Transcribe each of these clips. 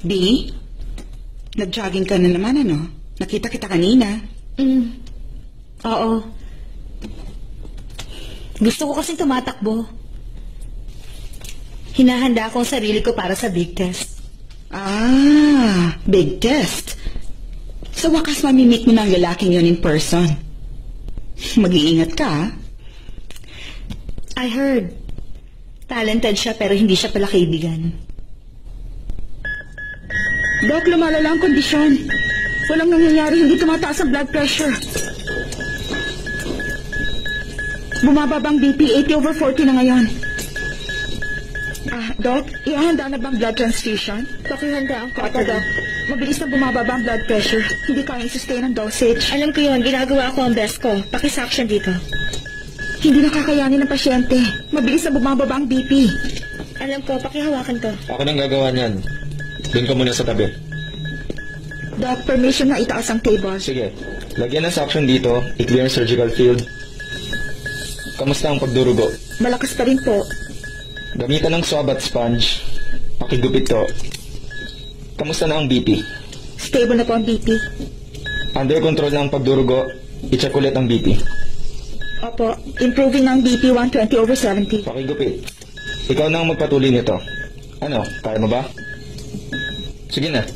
B, nag-jogging ka na naman, ano? Nakita kita kanina. Oo. Gusto ko kasing tumatakbo. Hinahanda ko ang sarili ko para sa big test. Ah, big test. Sa wakas mamimit mo ng lalaking yun in person. Mag-iingat ka, ha? I heard. Talented siya pero hindi siya pala kaibigan. Dok, lumalala ang kondisyon. Walang nangyayari, hindi tumataas ang blood pressure. Bumababa ang BP, 80/40 na ngayon. Doc, ihanda na bang blood transfusion? Pakihanda ang Opo, Doc. Mabilis na bumababa ang blood pressure. Hindi kayang sustain ang dosage. Alam ko yun, ginagawa ko ang best ko. Pakisuction dito. Hindi nakakayanin ng pasyente. Mabilis na bumababa ang BP. Alam ko, pakihawakan to. Ako nang gagawa niyan. Doon ka muna sa tabi. Doc, permission na itaas ang table. Sige, lagyan ng suction dito, i-clear ang surgical field. Kamusta ang pagdurugo? Malakas pa rin po. Gamitan ng swab at sponge. Pakigupit to. Kamusta na ang BP? Stable na po ang BP. Under control na ang pagdurugo, i-check ulit ang BP. Opo, improving ng BP 120/70. Pakigupit. Ikaw na ang magpatuloy nito. Ano, kaya mo ba? Sige na.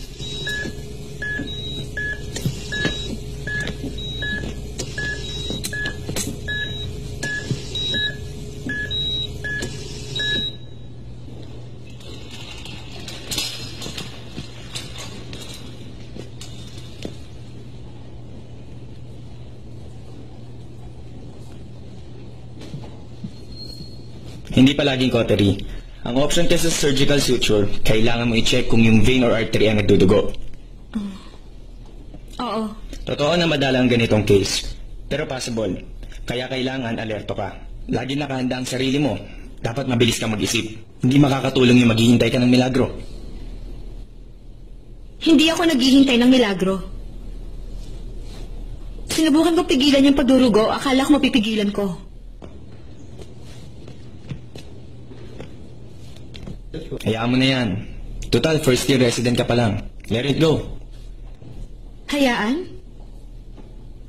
Hindi palaging cautery. Ang option kasi sa surgical suture, kailangan mo i-check kung yung vein or artery ang nagdudugo. Oo. Totoo na madala ang ganitong case. Pero possible. Kaya kailangan alerto ka. Lagi nakahanda ang sarili mo. Dapat mabilis ka mag-isip. Hindi makakatulong yung maghihintay ka ng milagro. Hindi ako naghihintay ng milagro. Sinubukan ko pigilan yung pagdurugo, akala ko mapipigilan ko. Hayaan mo na yan. Total, first year resident ka pa lang. Let it go. Hayaan?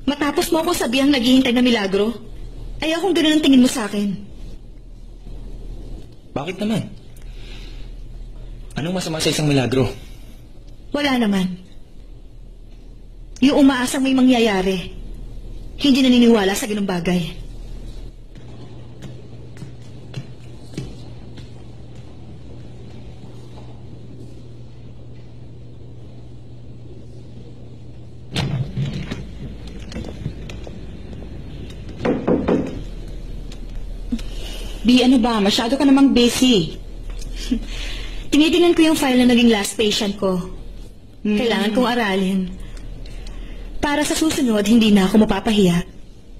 Matapos mo akong sabihang naghihintay na milagro, ayaw kung ganun ang tingin mo sa akin. Bakit naman? Anong masama sa isang milagro? Wala naman. Yung umaasang may mangyayari, hindi naniniwala sa ganung bagay. B, ano ba? Masyado ka namang busy. Tinitingnan ko yung file na naging last patient ko. Kailangan kong aralin. Para sa susunod, hindi na ako mapapahiya.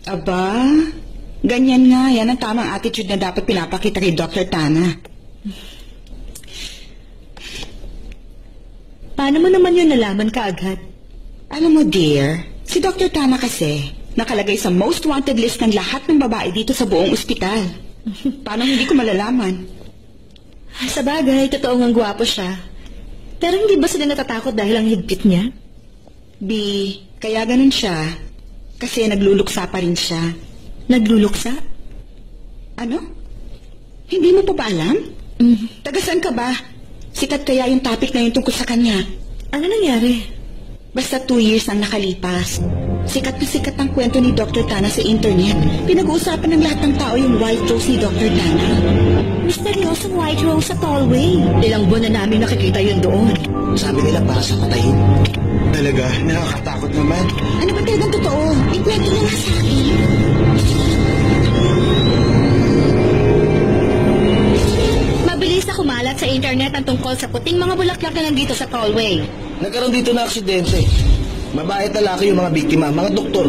Aba, ganyan nga. Yan ang tamang attitude na dapat pinapakita kay Dr. Tana. Paano mo naman yun nalaman kaagad? Alam mo, dear, si Dr. Tana kasi nakalagay sa most wanted list ng lahat ng babae dito sa buong ospital. Paano hindi ko malalaman? Sa bagay, totoo ngang gwapo siya. Pero hindi ba sila natatakot dahil ang higpit niya? B, kaya ganun siya. Kasi nagluluksa pa rin siya. Nagluluksa? Ano? Hindi mo pa ba alam? Taga saan ka ba? Sikat kaya yung topic na yun tungkol sa kanya. Ano nangyari? Basta 2 years ang nakalipas. Sikat na sikat ang kwento ni Dr. Tana sa internet. Pinag-uusapan ng lahat ng tao yung white rose ni Dr. Tana. Misteryosong white rose sa Tallway. Ilang buwan na namin nakikita yun doon. Sabi nila para sa patayin. Talaga, nakakatakot naman. Ano ba talagang totoo? Ikwento niya nga sa akin. Mabilis na kumalat sa internet ang tungkol sa puting mga bulaklak na nandito sa Tallway. Nagkaroon dito na aksidente. Babae at lalaki yung mga biktima, mga doktor.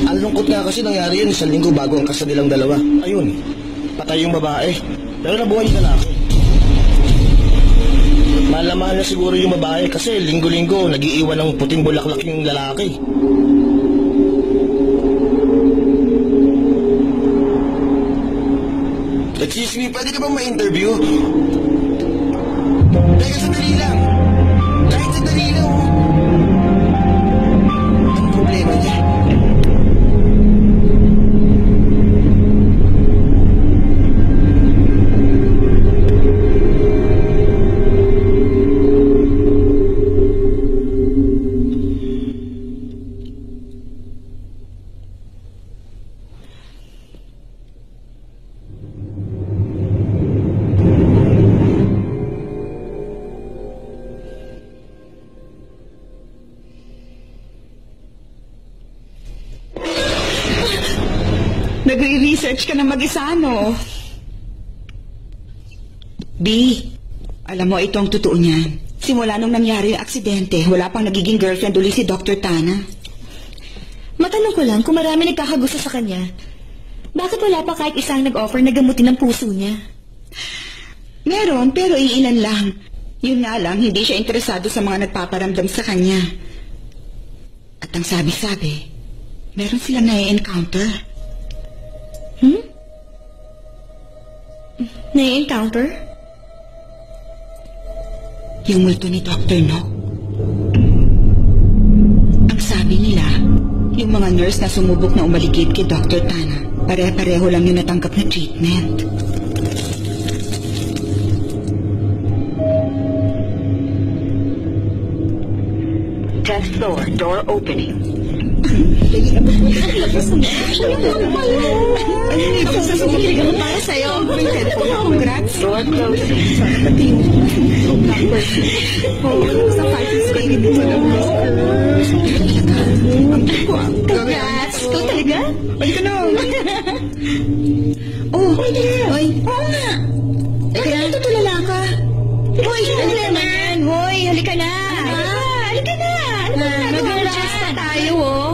Ang lungkot nga kasi nangyari yun 1 linggo bago ang kasal nilang dalawa. Ayun, patay yung babae. Pero nabuhay yung lalaki. Mahal na siguro yung babae kasi linggo-linggo nag-iiwan ng puting bulaklak yung lalaki. Excuse me, pwede ka bang ma-interview? Teka, sandali lang. nagre-research ka na mag-isa, no? B, alam mo, ito ang totoo niyan. Simula nung nangyari yung aksidente, wala pang nagiging girlfriend uli si Dr. Tana. Matanong ko lang kung marami nagkakagusto sa kanya. Bakit wala pa kahit isang nag-offer na gamutin ang puso niya? Meron, pero iilan lang. Yun nga lang, hindi siya interesado sa mga nagpaparamdam sa kanya. At ang sabi-sabi, meron silang na-encounter. Na-encounter? Yung multo ni Dr. Nock. Ang sabi nila, yung mga nurse na sumubok na umaligid kay Dr. Tana, pare-pareho lang yung natanggap na treatment. Tenth floor, door opening. Para sa'yo. Congrats. Door closing. Sa fighting spirit dito lang. Congrats! Ikaw talaga? Balik ka na. Oh, oy. Oo nga. Bakit tutulala ka? Hoy, ano naman? Hoy, halika na. Halika na. Ano ba mag-adjust pa tayo, oh.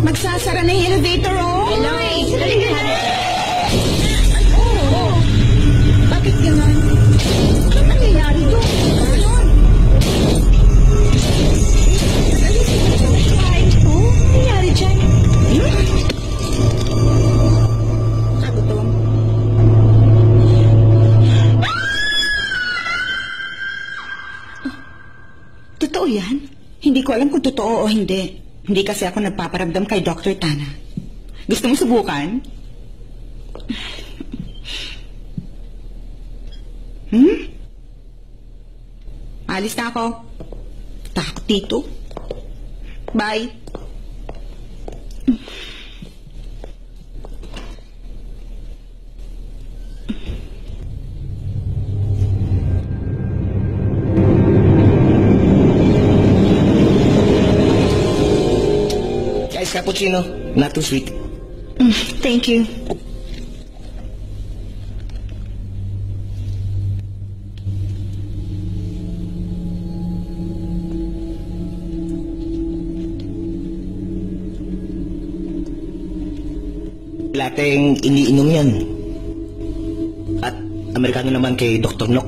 Magsasara na yung elevator, oh. Hoy, halika na. Oh. Bakit gano'n? Ano nangyayari doon? Oh, ano nangyari dyan? Ano to? Totoo yan? Hindi ko alam kung totoo o hindi. Hindi kasi ako nagpaparamdam kay Dr. Tana. Gusto mo subukan? Alis na ako. Takot dito. Bye. Guys, cappuccino. Not too sweet. Thank you. Lateng iniinom yan. At Amerikano naman kay Dr. Nock.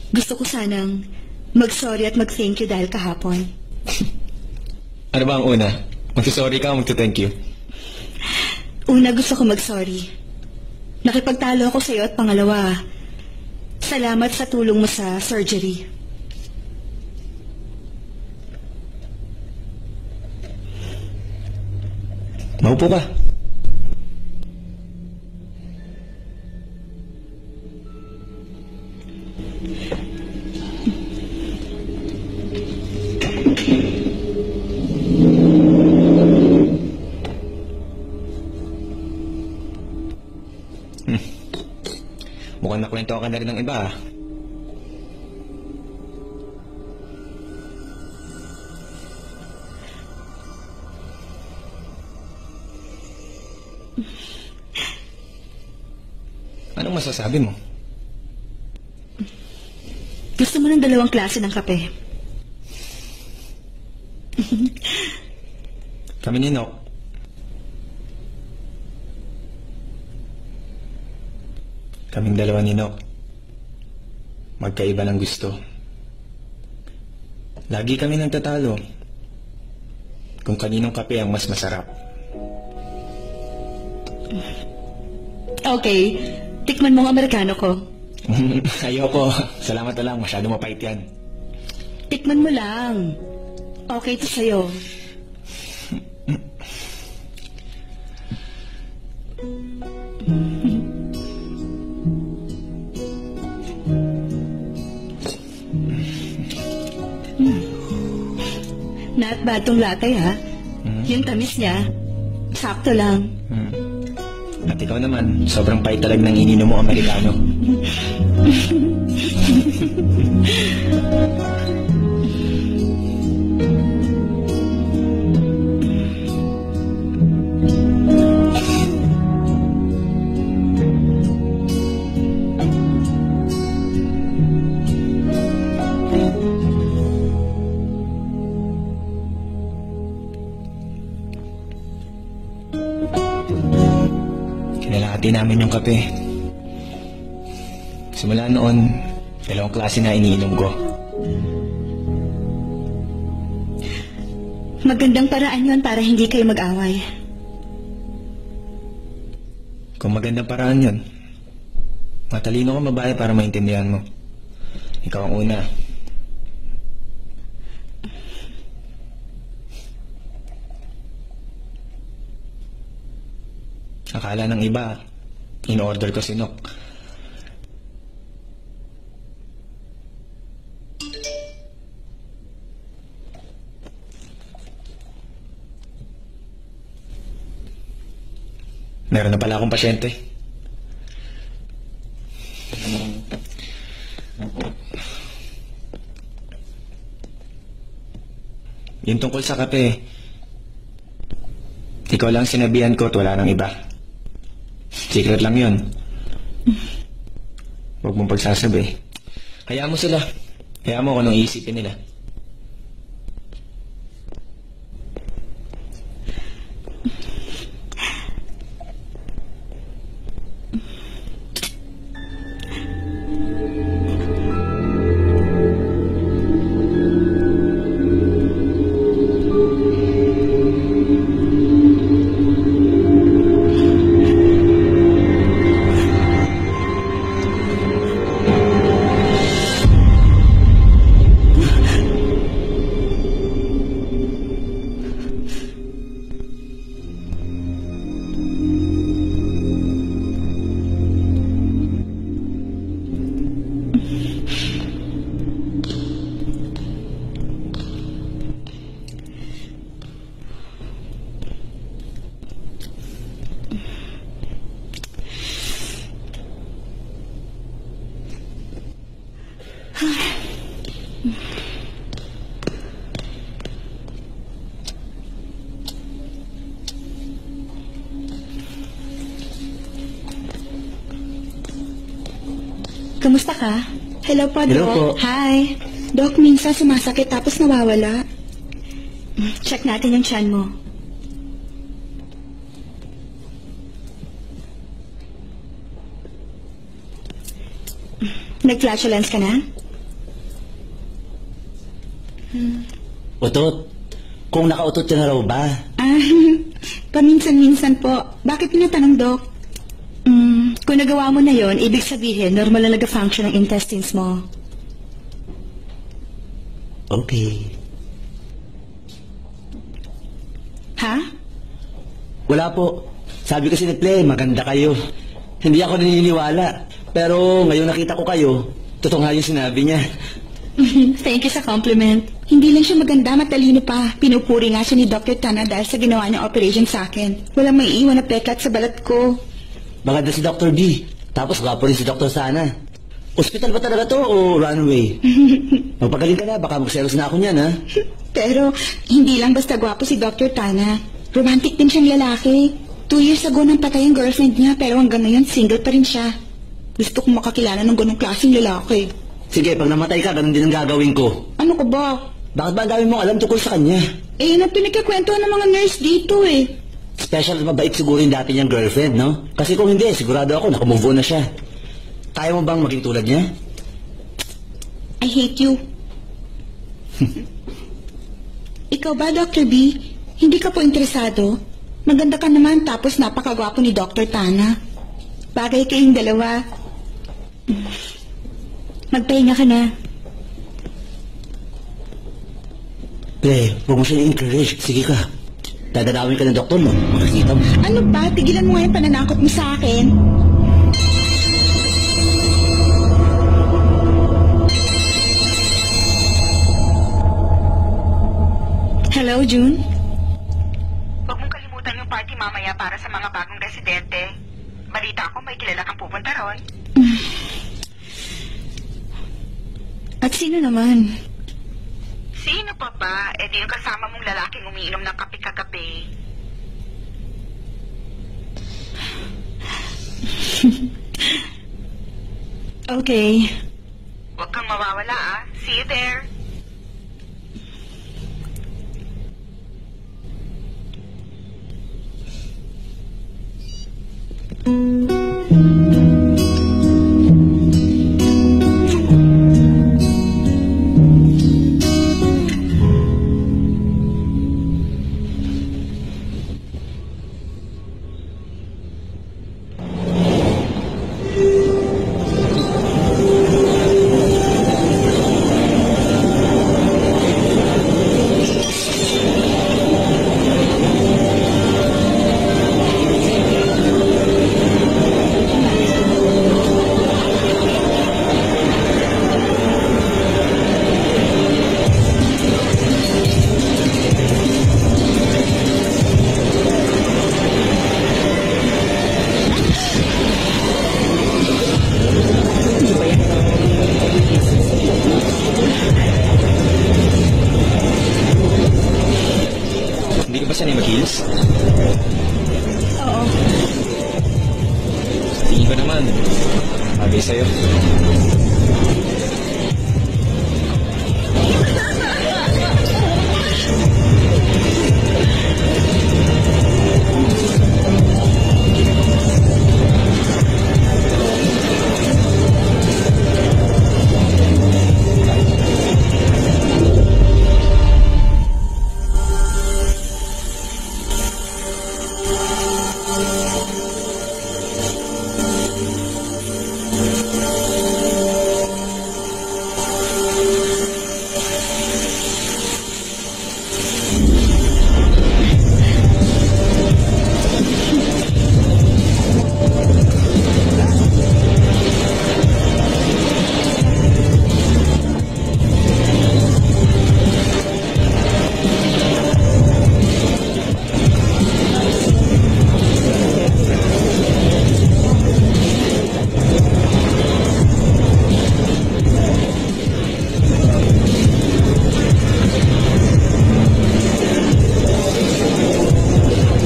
Gusto ko sanang mag-sorry at mag-thank you dahil kahapon. Ano ba ang una? Magsasorry ka o magta-thank you? Una, gusto ko mag-sorry. Nakipagtalo ako sa'yo at pangalawa, salamat sa tulong mo sa surgery. Maupo ka. Mukhang nakwento ka na rin ng iba, ah. Anong masasabi mo? Gusto mo ng 2 klase ng kape? Kami ni Nock. Kaming 2 ni Nock. Magkaiba ng gusto. Lagi kami nagtatalo kung kaninong kape ang mas masarap. Okay, tikman mo ang Amerikano ko. Ayoko. Salamat na lang. Masyado mapait yan. Tikman mo lang. Okay to sa'yo. Not bad tong latte, ha? Yung tamis niya, sakto lang. At ikaw naman, sobrang pait talaga ng ininom mo Amerikano. Kinalahati namin yung kape. Simula noon, 2 klase na iniinom ko. Magandang paraan yun para hindi kayo mag-away. Kung magandang paraan yun, matalino ka babae para maintindihan mo. Ikaw ang una. Akala ng iba, in-order ko si Nok. Meron na pala akong pasyente. Yung tungkol sa kape, ikaw lang sinabihan ko at wala nang iba. Secret lang yun. Huwag mong pagsasabi. Hayaan mo sila. Hayaan mo kung anong iisipin nila. Kamusta ka? Hello po, Hello Doc. po. Hi. Doc, minsan sumasakit tapos nawawala. Check natin yung tiyan mo. Nag-flatulence ka na? Utot. Kung nakautot ka na raw ba? Ah, paminsan-minsan po. Bakit tinatanong, Doc? Kung nagawa mo na yon, ibig sabihin, normal na nag-function ang intestines mo. Okay. Ha? Wala po. Sabi kasi ni Play, maganda kayo. Hindi ako naniniwala. Pero ngayon nakita ko kayo, totoo nga yung sinabi niya. Thank you sa compliment. Hindi lang siya maganda, matalino pa. Pinupuri nga siya ni Dr. Tana dahil sa ginawa niyang operation sa akin. Walang may iwan na peklat sa balat ko. Maganda si Dr. B. Tapos gwapo rin si Dr. Sana. Hospital ba talaga to o runway? Magpagaling ka na, baka magselos na ako niyan, ha? Pero hindi lang basta gwapo si Dr. Tana. Romantic din siyang lalaki. 2 years ago nang patay ang girlfriend niya pero hanggang ngayon single pa rin siya. Gusto kong makakilala ng ganong klaseng lalaki. Sige, pag namatay ka, ganun din ang gagawin ko. Ano ka ba? Bakit ba ang dami mong alam tungkol sa kanya? Eh, yun ang pinagkakwentuhan ng mga nurse dito eh. Special at mabait siguro yung dati niyang girlfriend, no? Kasi kung hindi, sigurado ako nakamove on na siya. Kaya mo bang maging tulad niya? I hate you. Ikaw ba, Dr. B? Hindi ka po interesado? Maganda ka naman tapos napakagwapo ni Dr. Tana. Bagay kayong dalawa. Magpahinga ka na. Ple, huwag mo siya i-encourage. Sige ka. Dadalawin ka ng doktor mo. Makikita mo. Ano ba? Tigilan mo nga yung pananakot mo sa akin. Hello, June? Huwag mong kalimutan yung party mamaya para sa mga bagong residente. Balita ko may kilala kang pupunta ron. At sino naman? Sino pa ba? Eh di yung kasama mong lalaking umiinom ng kape kagabi. Okay. Huwag kang mawawala ah. See you there. Hindi ka ba sanay mag-heels? Oo. Tingin ko naman. Bagay sa'yo.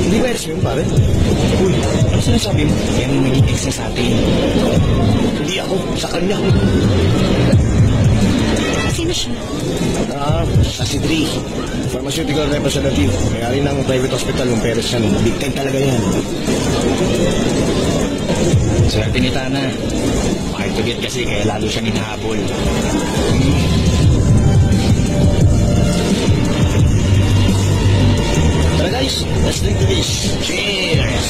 Hindi ba yun, pare? Uy, ano sinasabi mo? Yan ang naging ex niya sa atin. Hindi ako, sa kanya. Sino siya? Sa si Dre. Pharmaceutical representative. Mayari ng private hospital yung Perez yan. Big time talaga yan. Swerte ni Tana. Makituget kasi kaya lalo siyang hinahabol. Tara guys, let's drink to this. Cheers!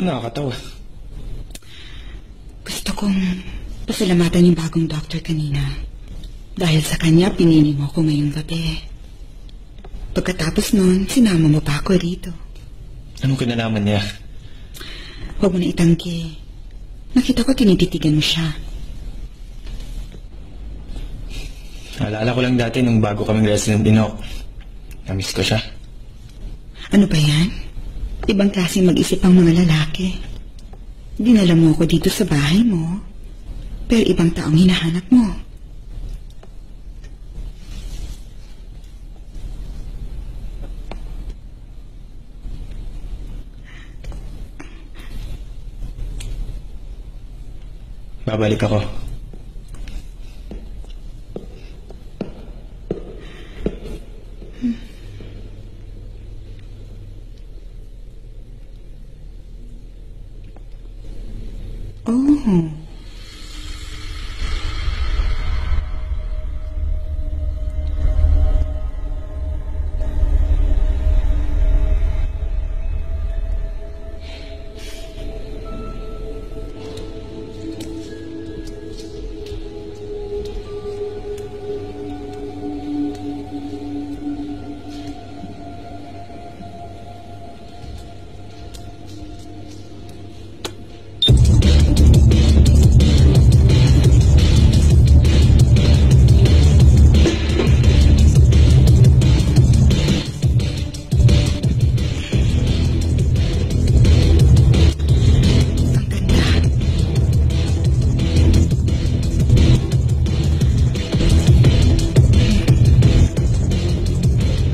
Nakakatawa. Gusto kong pasalamatan yung bagong doctor kanina. Dahil sa kanya, pinili mo ko ngayong gabi. Pagkatapos nun, sinama mo pa ako rito. Anong kinalaman niya? Huwag mo na itanggi. Nakita ko tinititigan mo siya. Naalala ko lang dati nung bago kaming resident din ako. Namiss ko siya. Ano ba yan? Ibang klaseng mag-isip ang mga lalaki. Dinala mo ako dito sa bahay mo. Pero ibang taong hinahanap mo. Babalik ako. Oh.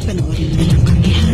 Panoorin mo na lang kami, ha?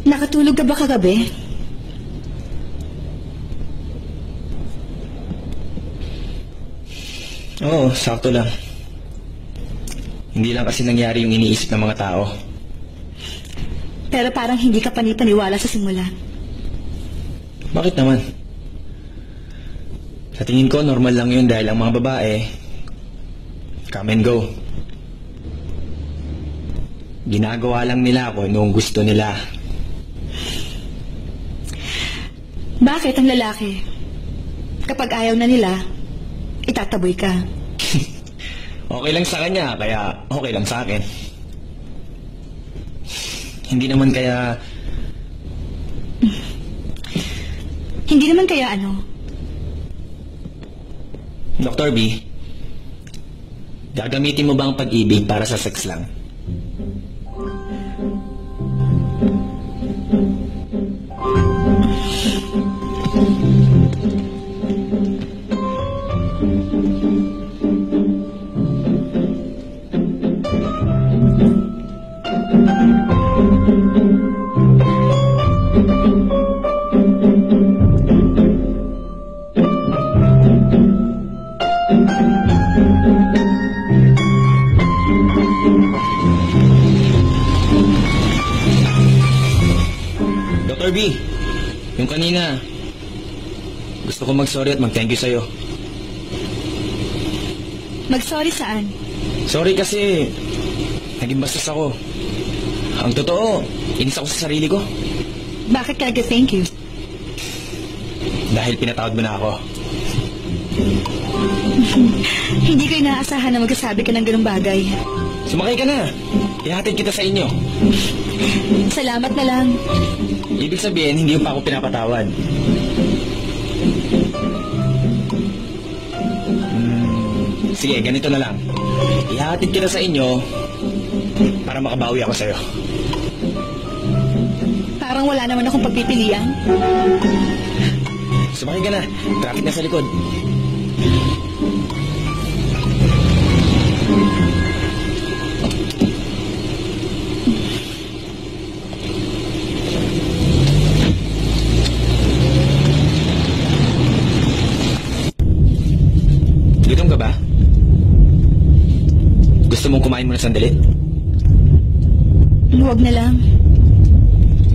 Nakatulog ka ba kagabi? Oo, sakto lang. Hindi lang kasi nangyari yung iniisip ng mga tao. Pero parang hindi ka panipaniwala sa simula. Bakit naman? Sa tingin ko, normal lang yun dahil ang mga babae, come and go. Ginagawa lang nila ako noong gusto nila. Bakit ang lalaki? Kapag ayaw na nila, itataboy ka. Okay lang sa kanya, kaya okay lang sa akin. Hindi naman kaya... Hindi naman kaya ano? Dr. B, gagamitin mo ba ang pag-ibig para sa sex lang? Dr. B, yung kanina, gusto ko mag-sorry at mag-thank you sa'yo. Mag-sorry saan? Sorry kasi, naging bastos ako. Ang totoo, inis ako sa sarili ko. Bakit ka nag-thank you? dahil pinatawad mo na ako. Hindi ko inaasahan na magsasabi ka ng ganung bagay. Sumakay ka na. Ihatid kita sa inyo. Salamat na lang. Ibig sabihin, hindi mo pa ako pinapatawad. Sige, ganito na lang. Ihatid kita sa inyo para makabawi ako sa'yo. Parang wala naman akong pagpipilian. Sumakay ka na. Traffic na sa likod. Gutom ka ba? Gusto mong kumain muna sandali? Huwag na lang.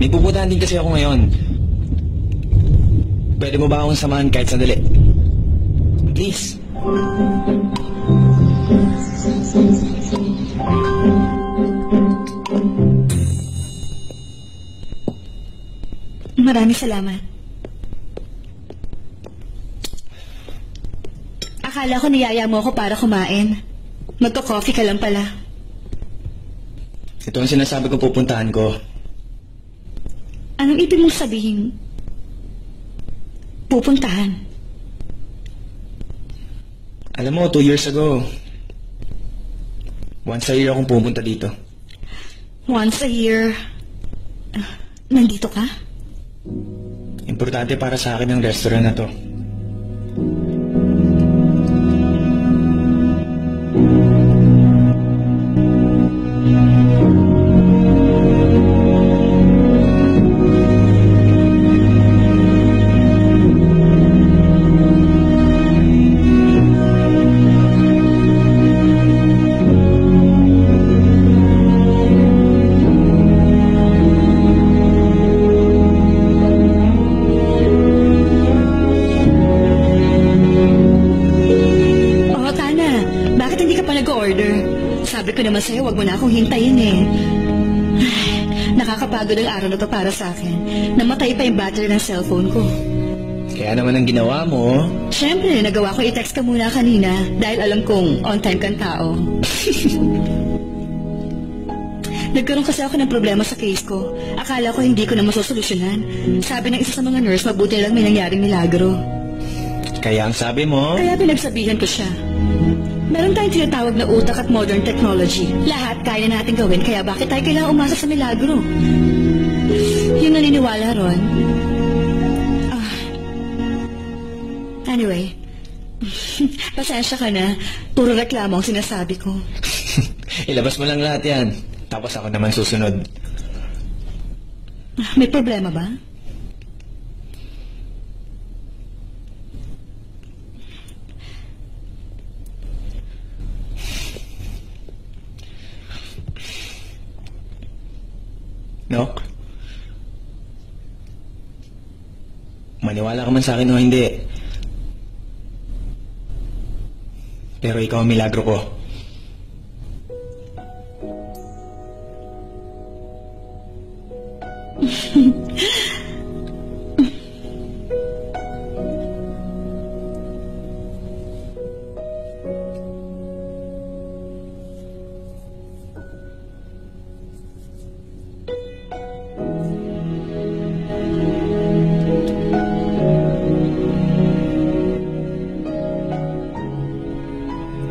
May pupuntahan din kasi ako ngayon. Pwede mo ba akong samahan kahit sandali? Please. Maraming salamat. Akala ko niyaya mo ako para kumain. Magko-coffee ka lang pala. Ito ang sinasabi ko pupuntahan ko. Anong ibig mong sabihin? Pupuntahan. Alam mo, 2 years ago, once a year akong pupunta dito. Once a year. Nandito ka? Importante para sa akin ang restaurant na to. Sabi ko naman sa'yo, wag mo na akong hintayin eh. Ay, nakakapagod ang araw na to para sa akin. Namatay pa yung battery ng cellphone ko. Kaya naman ang ginawa mo. Siyempre, nagawa ko i-text ka muna kanina dahil alam kong on time kang tao. Nagkaroon kasi ako ng problema sa case ko. Akala ko hindi ko na masosolusyonan. Sabi ng isa sa mga nurse, mabuti lang may nangyaring milagro. Kaya ang sabi mo... Kaya pinagsabihan ko siya. Meron tayong tinatawag na utak at modern technology. Lahat kaya natin gawin, kaya bakit tayo kailangang umasa sa milagro? Yung naniniwala ron. Anyway, pasensya ka na. Puro reklamo ang sinasabi ko. Ilabas mo lang lahat yan. Tapos ako naman susunod. May problema ba? Nok? Maniwala ka man sa akin o hindi. Pero ikaw ang milagro ko.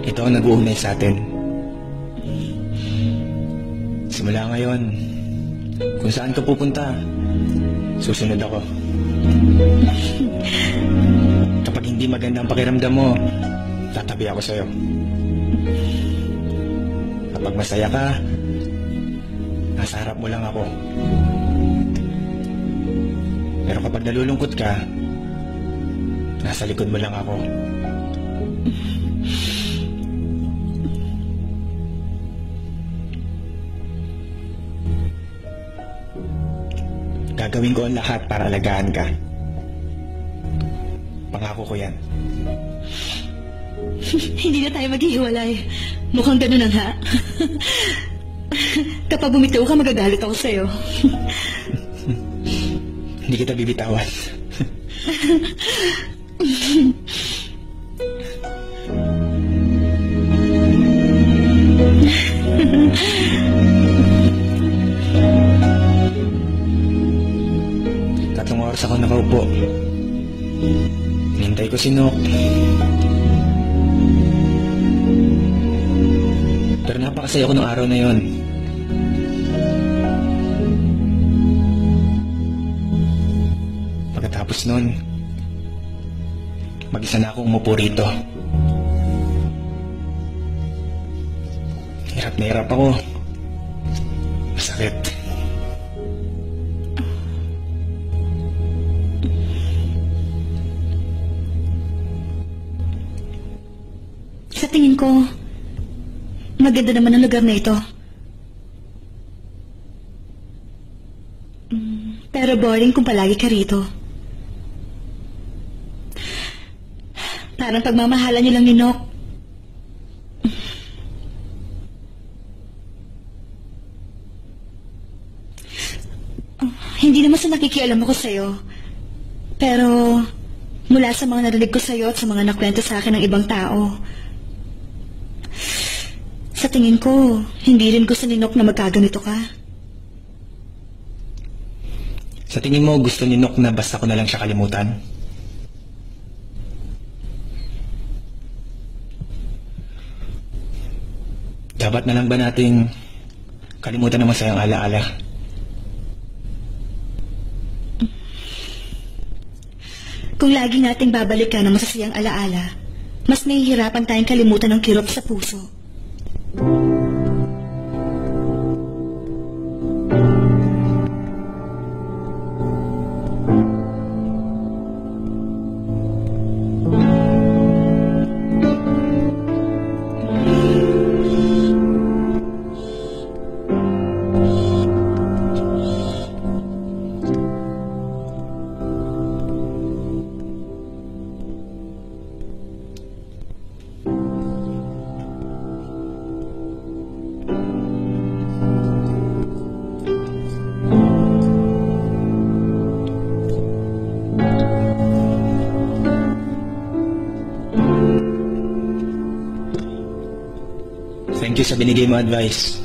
Ito ang nag-uugnay sa atin. Simula ngayon, kung saan ka pupunta, susunod ako. Kapag hindi maganda ang pakiramdam mo, tatabi ako sa'yo. Kapag masaya ka, nasa harap mo lang ako. Pero kapag nalulungkot ka, nasa likod mo lang ako. Gagawin ko ang lahat para alagaan ka. Pangako ko yan. Hindi na tayo maghihiwalay. Mukhang ganun na nga. Kapag bumitaw ka, magagalit ako sa'yo. Hindi kita bibitawan. Tatlong oras ako nakaupo. Hinintay ko si Nok. Pero napakasaya ko nung araw na yon. Pagkatapos nun, mag-isa na akong umupo rito. Hirap na hirap ako. Masakit. Sa tingin ko, maganda naman ang lugar na ito. Pero boring kung palagi ka rito. Parang pagmamahalan niyo lang ni Nok. Hindi naman sa nakikialam ako sa'yo. Pero mula sa mga narinig ko sa'yo at sa mga nakwento sa akin ng ibang tao, sa tingin ko, hindi rin gusto ni Nok na magkaganito ka. Sa tingin mo, gusto ni Nok na basta ko na lang siya kalimutan? Dapat na lang ba nating kalimutan ang masayang alaala? Kung lagi nating babalikan ang masasayang alaala, mas nahihirapan tayong kalimutan ng kirot sa puso. Thank you sa binigay mo advice.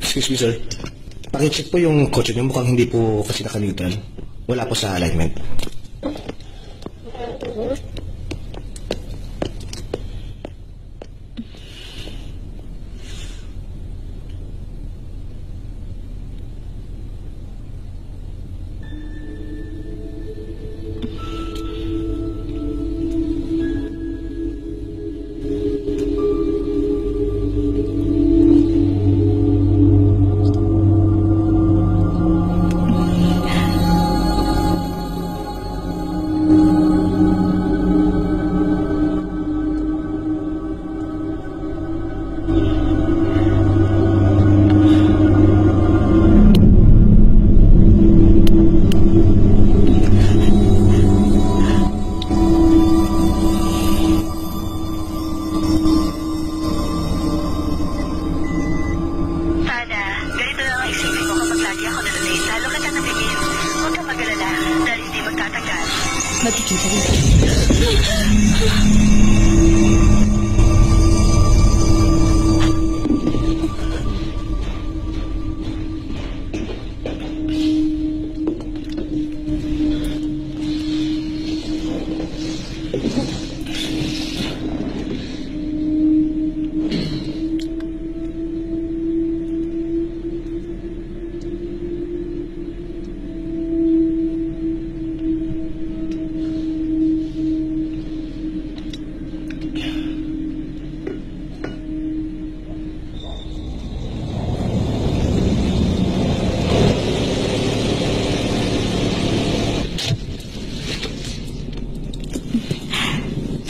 Excuse me, sir. Pakicheck po yung kotse niyo. Mukhang hindi po kasi naka-neutral. Wala po sa alignment. Magkikita rin.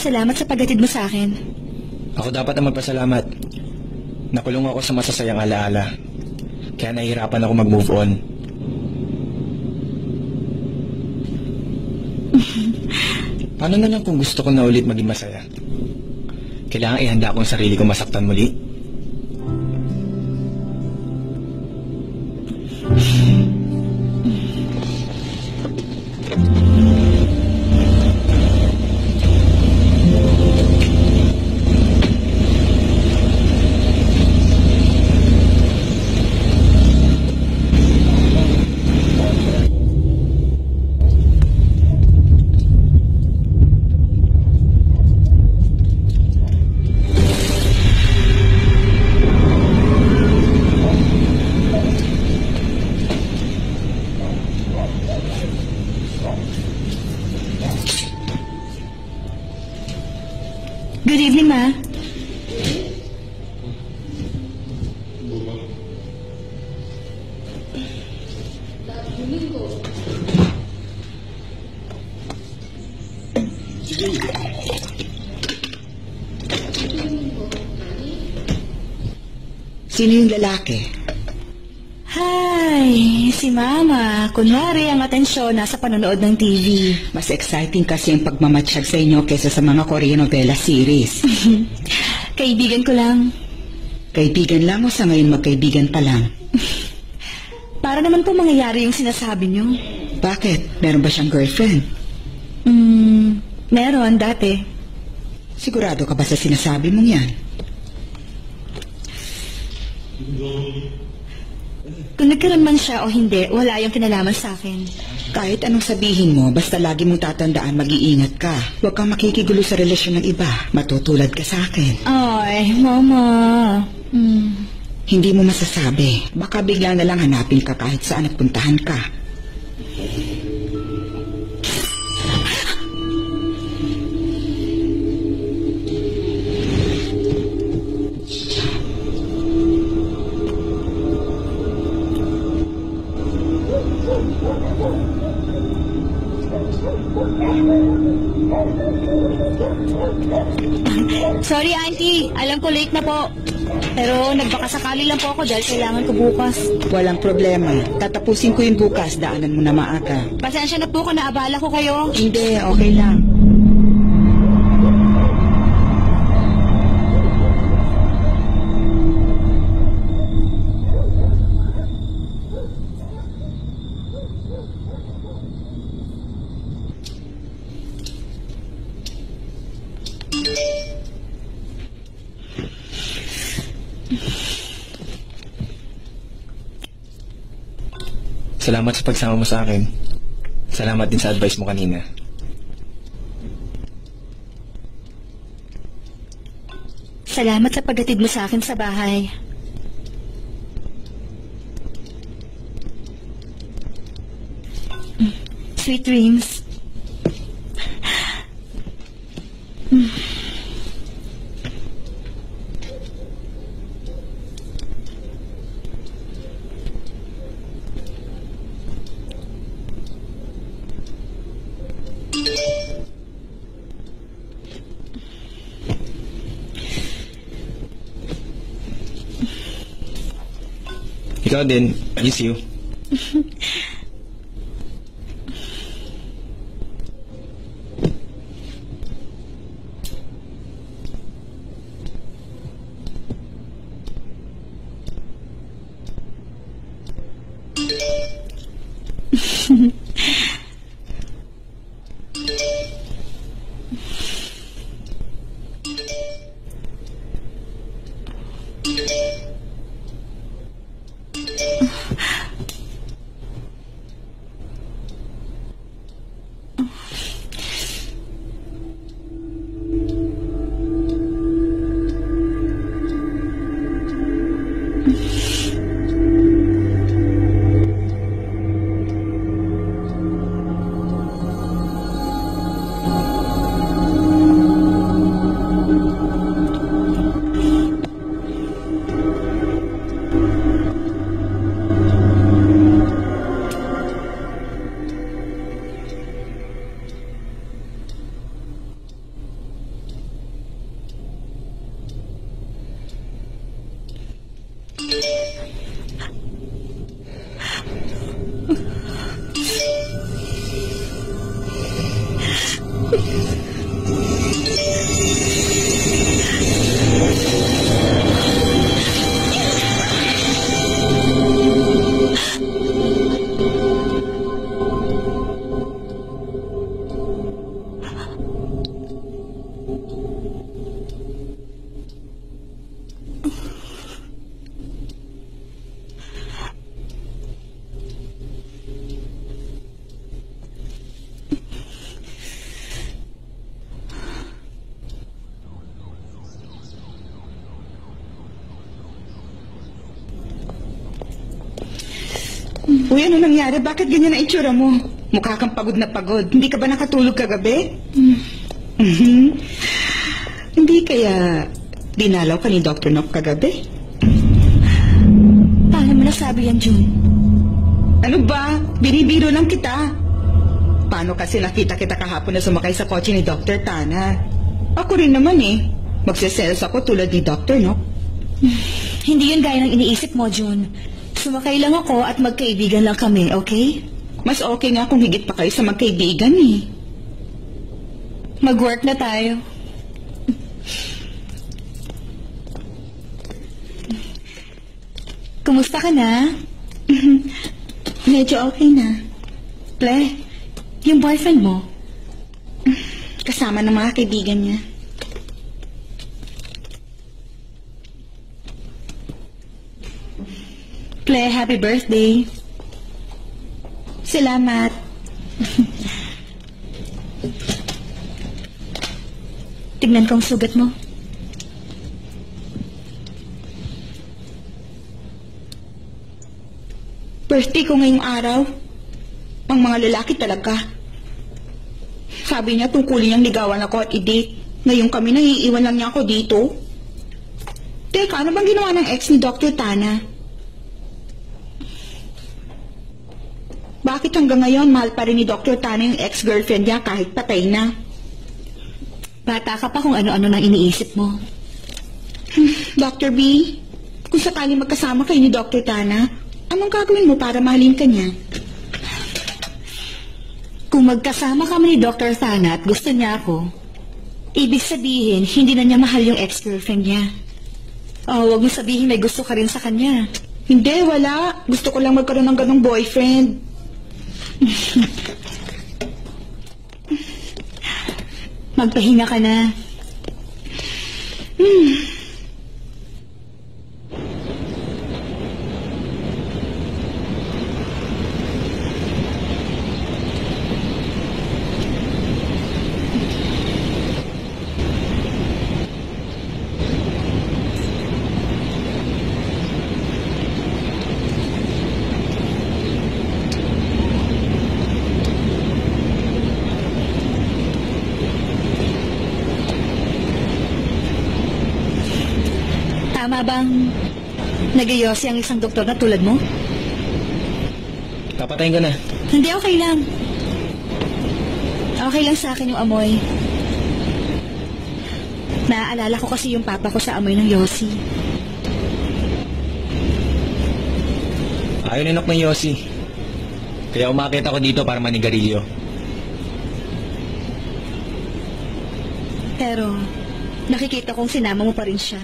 Salamat sa paghatid mo sa akin. Ako dapat na magpasalamat. Nakulong ako sa masasayang alaala. Kaya nahihirapan ako mag-move on. Paano na lang kung gusto ko na ulit maging masaya? Kailangan ihanda ko ang sarili ko masaktan muli? evening, Ma. Sino yung lalaki? Hi, si Mama. Kunwari ang atensyon nasa panonood ng TV. Mas exciting kasi yung pagmamatsyag sa inyo kaysa sa mga Korean novela series. Kaibigan ko lang. Kaibigan lang o sa ngayon magkaibigan pa lang? Para naman po mangyayari yung sinasabi niyo. Bakit? Meron ba siyang girlfriend? Meron dati. Sigurado ka ba sa sinasabi mong yan? Kung nagkaroon man siya o hindi, wala yung kinalaman sa akin. Kahit anong sabihin mo, basta lagi mong tatandaan mag-iingat ka. Huwag kang makikigulo sa relasyon ng iba. Matutulad ka sa akin. Ay, Mama. Hindi mo masasabi. Baka bigla na lang hanapin ka kahit saan at puntahan ka. Sorry, Auntie. Alam ko late na po. Pero nagbakasakali lang po ako dahil kailangan ko bukas. Walang problema. Tatapusin ko yun bukas. Daanan mo na maaga. Pasensya na po kung naabala ko kayo. Hindi, okay lang. Salamat sa pagsama mo sa akin. Salamat din sa advice mo kanina. Salamat sa paghatid mo sa akin sa bahay. Sweet dreams. Ikaw din. I miss you. Uy, ano nangyari? Bakit ganyan ang itsura mo? Mukha kang pagod na pagod. Hindi ka ba nakatulog kagabi? Hindi Hindi kaya dinalaw ka ni Dr. Nock kagabi? Paano mo nasabi yan, June? Ano ba? Binibiro lang kita. Paano kasi nakita kita kahapon na sumakay sa kotse ni Dr. Tana? Ako rin naman eh. Magsiselos ako tulad ni Dr. Nock. Hindi yun gaya ng iniisip mo, June. Sumakay lang ako at magkaibigan lang kami, okay? Mas okay nga kung higit pa kayo sa magkaibigan eh. Mag-work na tayo. Kumusta ka na? Medyo okay na. Ple, yung boyfriend mo? Kasama ng mga kaibigan niya. Ple, happy birthday. Salamat. Tignan ko ang sugat mo. Birthday ko ngayong araw. Ang mga lalaki talaga. Sabi niya tungkulin niyang ligawan ako at i-date. Ngayon kami naiiwan lang niya ako dito. Teka, ano bang ginawa ng ex ni Dr. Tana? Bakit hanggang ngayon mahal pa rin ni Dr. Tana yung ex-girlfriend niya kahit patay na? Bata ka pa kung ano-ano nang iniisip mo. Dr. B, kung sakaling magkasama kayo ni Dr. Tana, anong gagawin mo para mahalin ka niya? Kung magkasama kami ni Dr. Tana at gusto niya ako, ibig sabihin, hindi na niya mahal yung ex-girlfriend niya. Oh, wag mo sabihin may gusto ka rin sa kanya. Hindi, wala. Gusto ko lang magkaroon ng ganong boyfriend. Magpahinga ka na. Tama bang nagayosi ang isang doktor na tulad mo? Papatayin ka na. Hindi, okay lang. Okay lang sa akin yung amoy. Naaalala ko kasi yung papa ko sa amoy ng yosi. Ayaw ninok ng Yossi. Kaya umakit ako dito para manigarilyo. Pero nakikita kong sinama mo pa rin siya.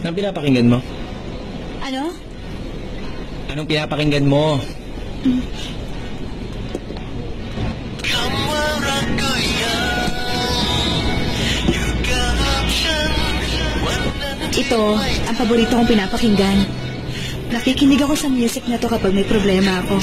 Anong pinapakinggan mo? Ano? Anong pinapakinggan mo? Ito, ang paborito kong pinapakinggan. Nakikinig ako sa music na to kapag may problema ako.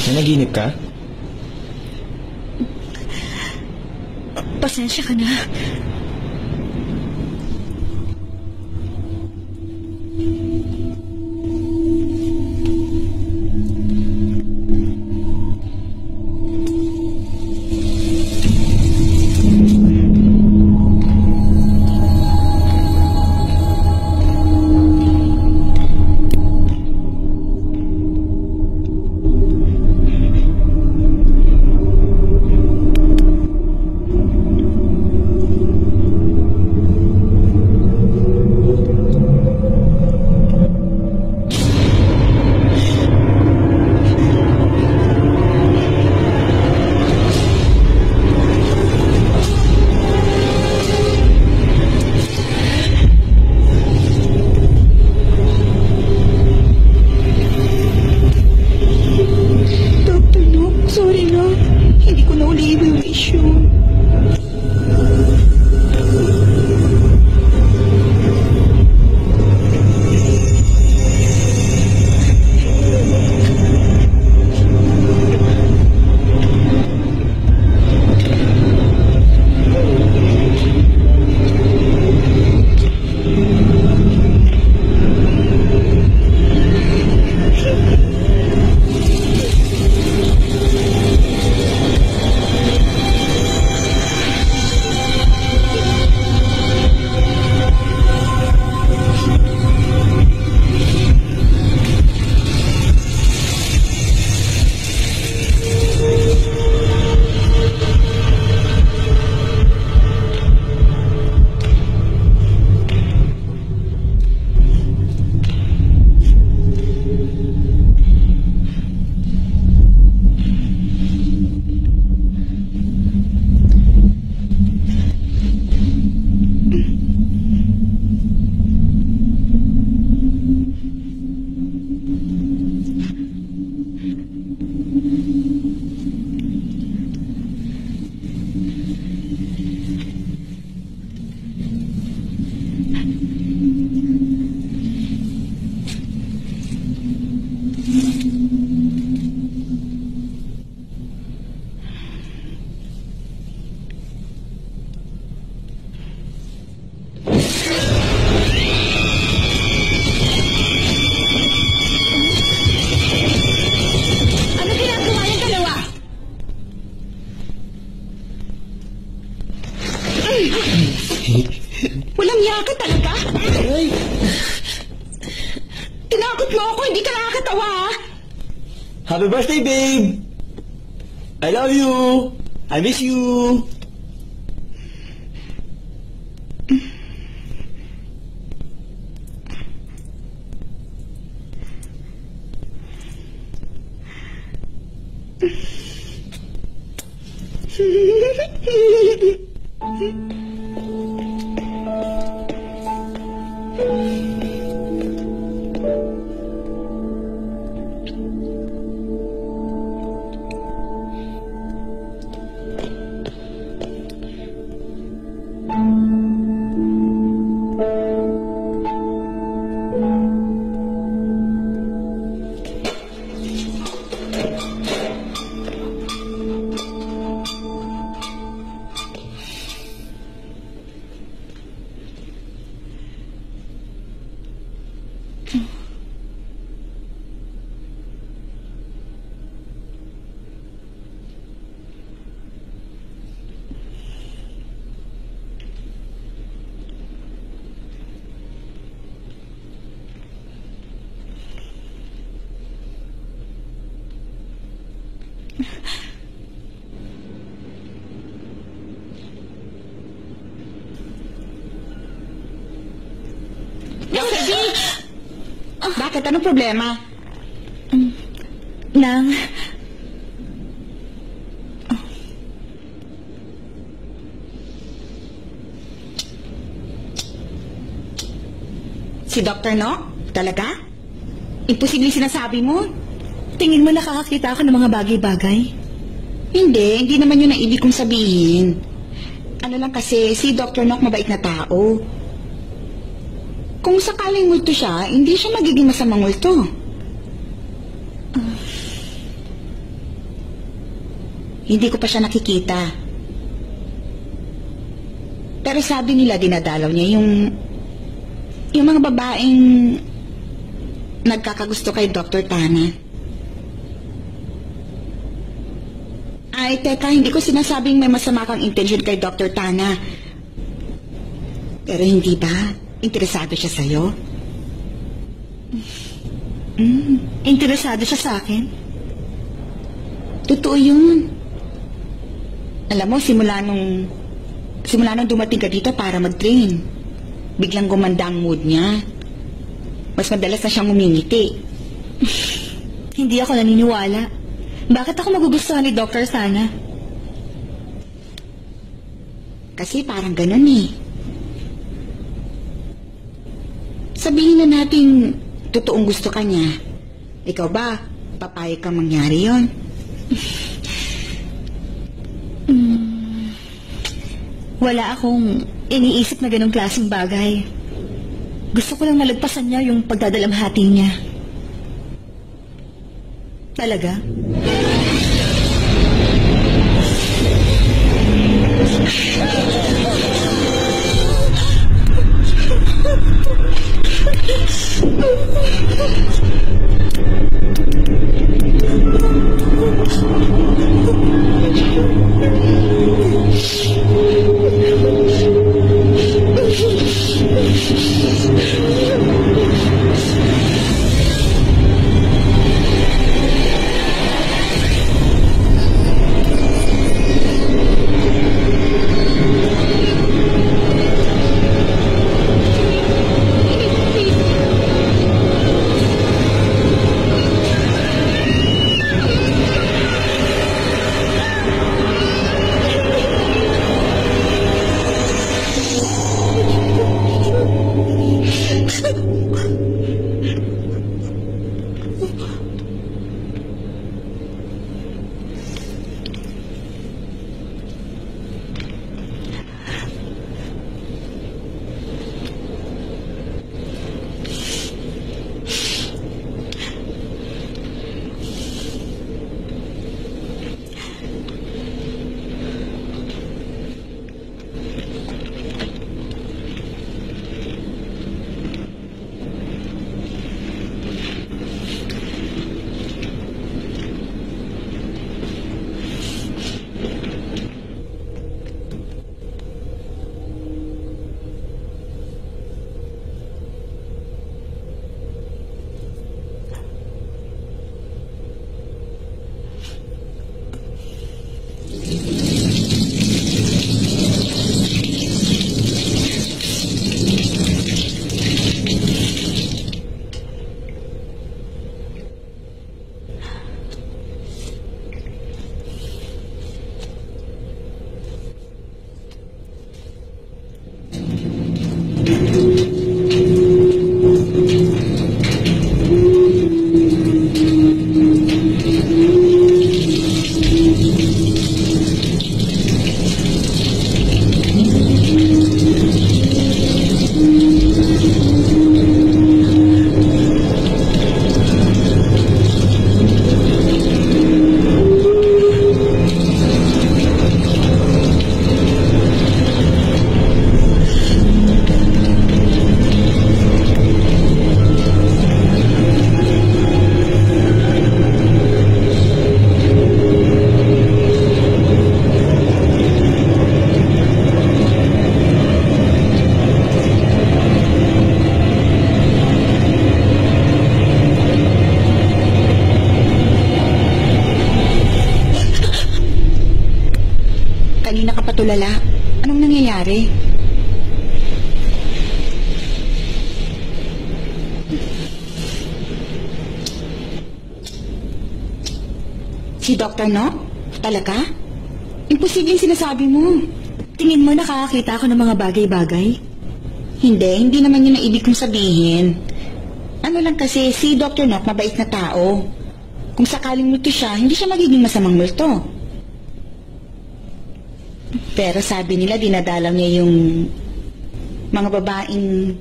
Nanaginip ka? Pasensya ka na. Dr. Nook, sorry na. Hindi ko na uli i-wish yun. Ano ginagawa yung dalawa? Walang yaka talaga? Tinakot mo ako, hindi ka nakakatawa, ha? Happy birthday, babe! I love you! I miss you! Dr. D! Bakit? Anong problema? Nang, Si Dr. No? Talaga? Imposible sinasabi mo? tingin mo nakakakita ako ng mga bagay-bagay? Hindi naman yun ang ibig kong sabihin. Ano lang kasi, si Dr. Nock mabait na tao. Kung sakaling multo siya, hindi siya magiging masamang multo. Hindi ko pa siya nakikita. Pero sabi nila dinadalaw niya yung mga babaeng nagkakagusto kay Dr. Tana. Ay, teka, hindi ko sinasabing may masama kang intensyon kay Dr. Tana. Pero hindi ba? Interesado siya sa'yo? Interesado siya sa akin? Totoo yun. Alam mo, simula nung dumating ka dito para mag-train, biglang gumanda ang mood niya. Mas madalas na siyang umingiti. Hindi ako naniniwala. Bakit ako magugustuhan ni Dr. Sana? Kasi parang ganun eh. Sabihin na natin, totoong gusto ka niya. Ikaw ba, papayag kang mangyari yon? Wala akong iniisip na ganong klaseng bagay. Gusto ko lang malagpasan niya yung pagdadalamhati niya. Talaga? Kanina ka pa tulala. Anong nangyayari? Si Dr. No? Talaga? Imposibleng sinasabi mo. Tingin mo nakakakita ako ng mga bagay-bagay? Hindi naman yun ang ibig kong sabihin. Ano lang kasi, si Dr. Nock mabait na tao. Kung sakaling multo siya, hindi siya magiging masamang multo. Pero sabi nila, dinadalaw niya yung mga babaeng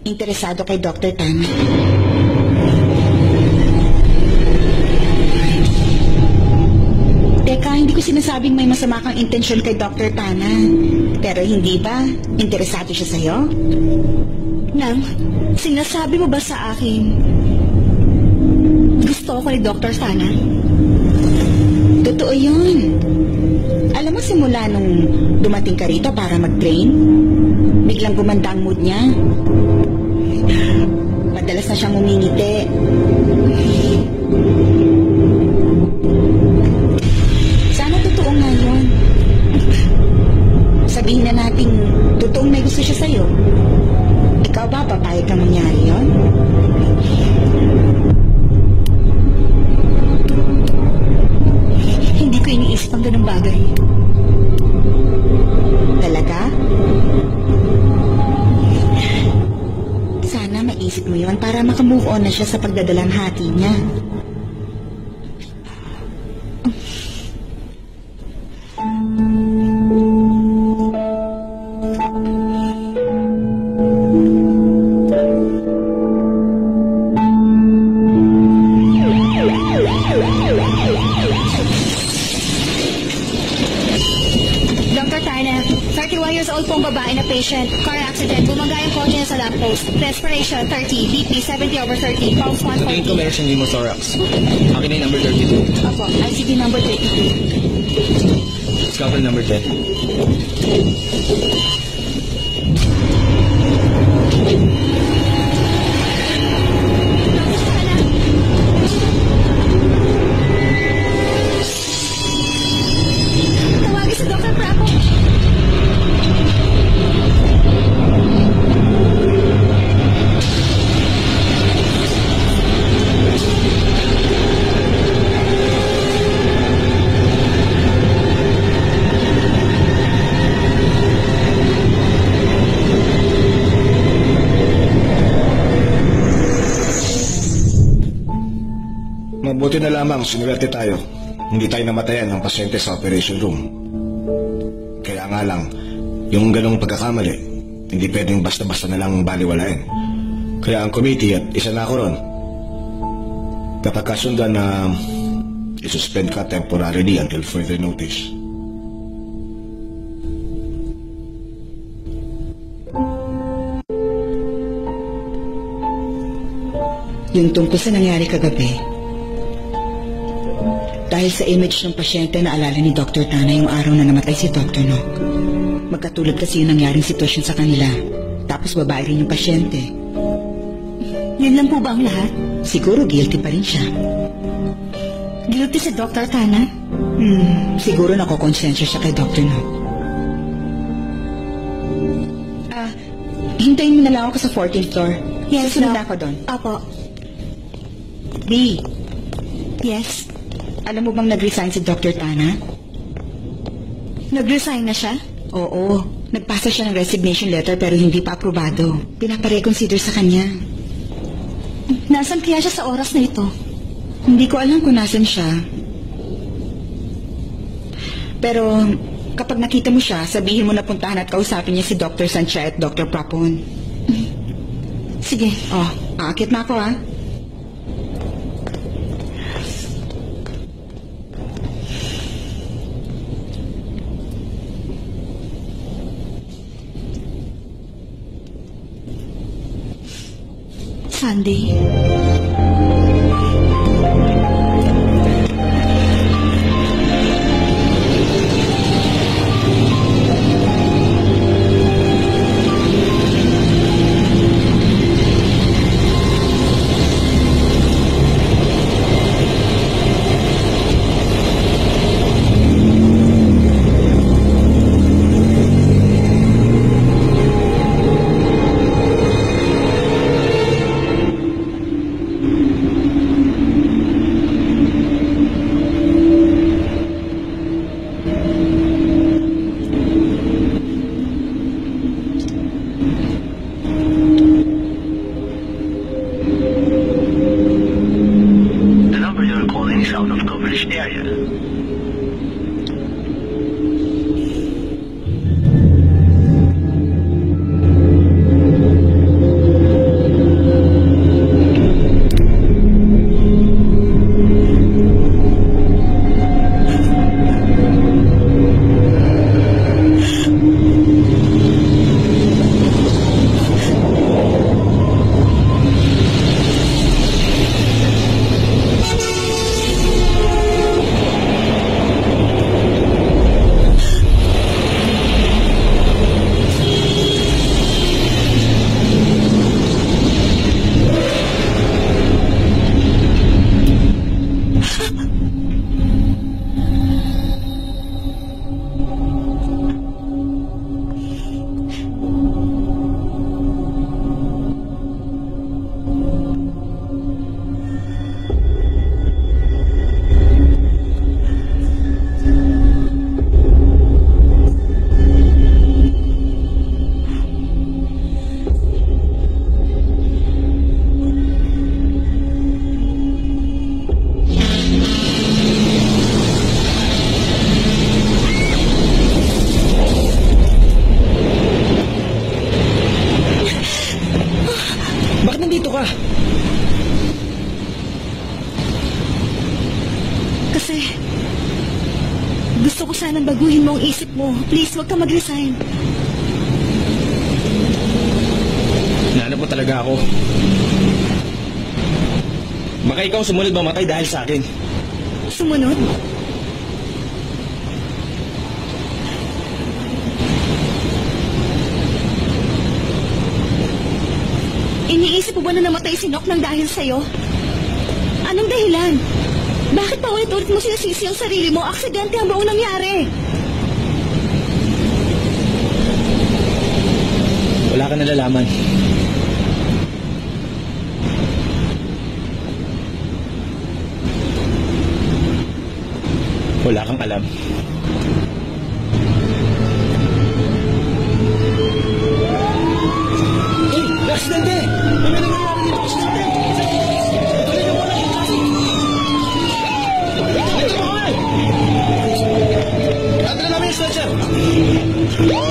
interesado kay Dr. Tana. hindi ko sinasabing may masama kang intensyon kay Dr. Tana. Pero hindi ba? Interesado siya sa'yo? Nang, sinasabi mo ba sa akin gusto ko ni Dr. Tana? Totoo yun. Alam mo, simula nung dumating ka rito para mag-train, biglang gumanda ang mood niya. Madalas na siyang umingiti. Sana totoo nga yun. Sabihin na natin, totoong may gusto siya sa'yo. Ikaw ba, papayag ka mangyari yun? Hindi ko iniisip ang ganung bagay. Talaga? Sana maisip mo yun para makamove on na siya sa pagdadalang hati niya. Dr. Tana, 31 years old pong babae na patient. Car accident, bumangga yung kotse niya sa lamppost. Respiration, 30. BP, 70/30. Pulse, Sa tingin ko 140. meron siyang pneumothorax. Akin na yung number 32. Opo, ICD number 32. Scalpel number 10. Tawagin si Dr. Prapo. Mabuti na lamang sinuwerte tayo. Hindi tayo namatayan ng pasyente sa operation room. Kaya nga lang, yung ganong pagkakamali, hindi pwedeng basta-basta na lang baliwalain. Kaya ang committee at isa na ako ron, napagkasundan na isuspend ka temporarily until further notice. Yung tungkol sa nangyari kagabi, dahil sa image ng pasyente na alala ni Dr. Tana yung araw na namatay si Dr. Nock. Magkatulad kasi yung nangyaring sitwasyon sa kanila. Tapos babae rin yung pasyente. Yun lang po ba ang lahat? Siguro guilty pa rin siya. Guilty si Dr. Tana? Siguro nakokonsensya siya kay Dr. Nock. Hintayin mo na lang ako sa 14th floor. Yes, Susunod Doc. na ako doon. Opo. B, Yes. alam mo bang nag-resign si Dr. Tana? Nag-resign na siya? Oo. Nagpasa siya ng resignation letter pero hindi pa aprobado. Pinapareconsider sa kanya. Nasaan kaya siya sa oras na ito? Hindi ko alam kung nasan siya. Pero kapag nakita mo siya, sabihin mo na puntahan at kausapin niya si Dr. Sanchez at Dr. Prapon. Sige. Oh, aakit na ako ha. Sunday. The number you're calling is out of coverage area. Kasi gusto ko sanang baguhin mo ang isip mo. Please, huwag ka mag-resign. Hinahanap mo talaga ako. Baka ikaw sumunod mamatay dahil sa akin. Sumunod? Iniisip mo ba na namatay si Nock nang dahil sa'yo? Anong dahilan? Bakit pa ulit-ulit mo sinasisi ang sarili mo? Aksidente ang buong nangyari. Wala ka nalalaman. Wala kang alam. Hey, aksidente! Ano nangyayari dito? Aksidente! Tuloy na muna yung traffic! Dito mo kami! Tadala namin yung stretcher!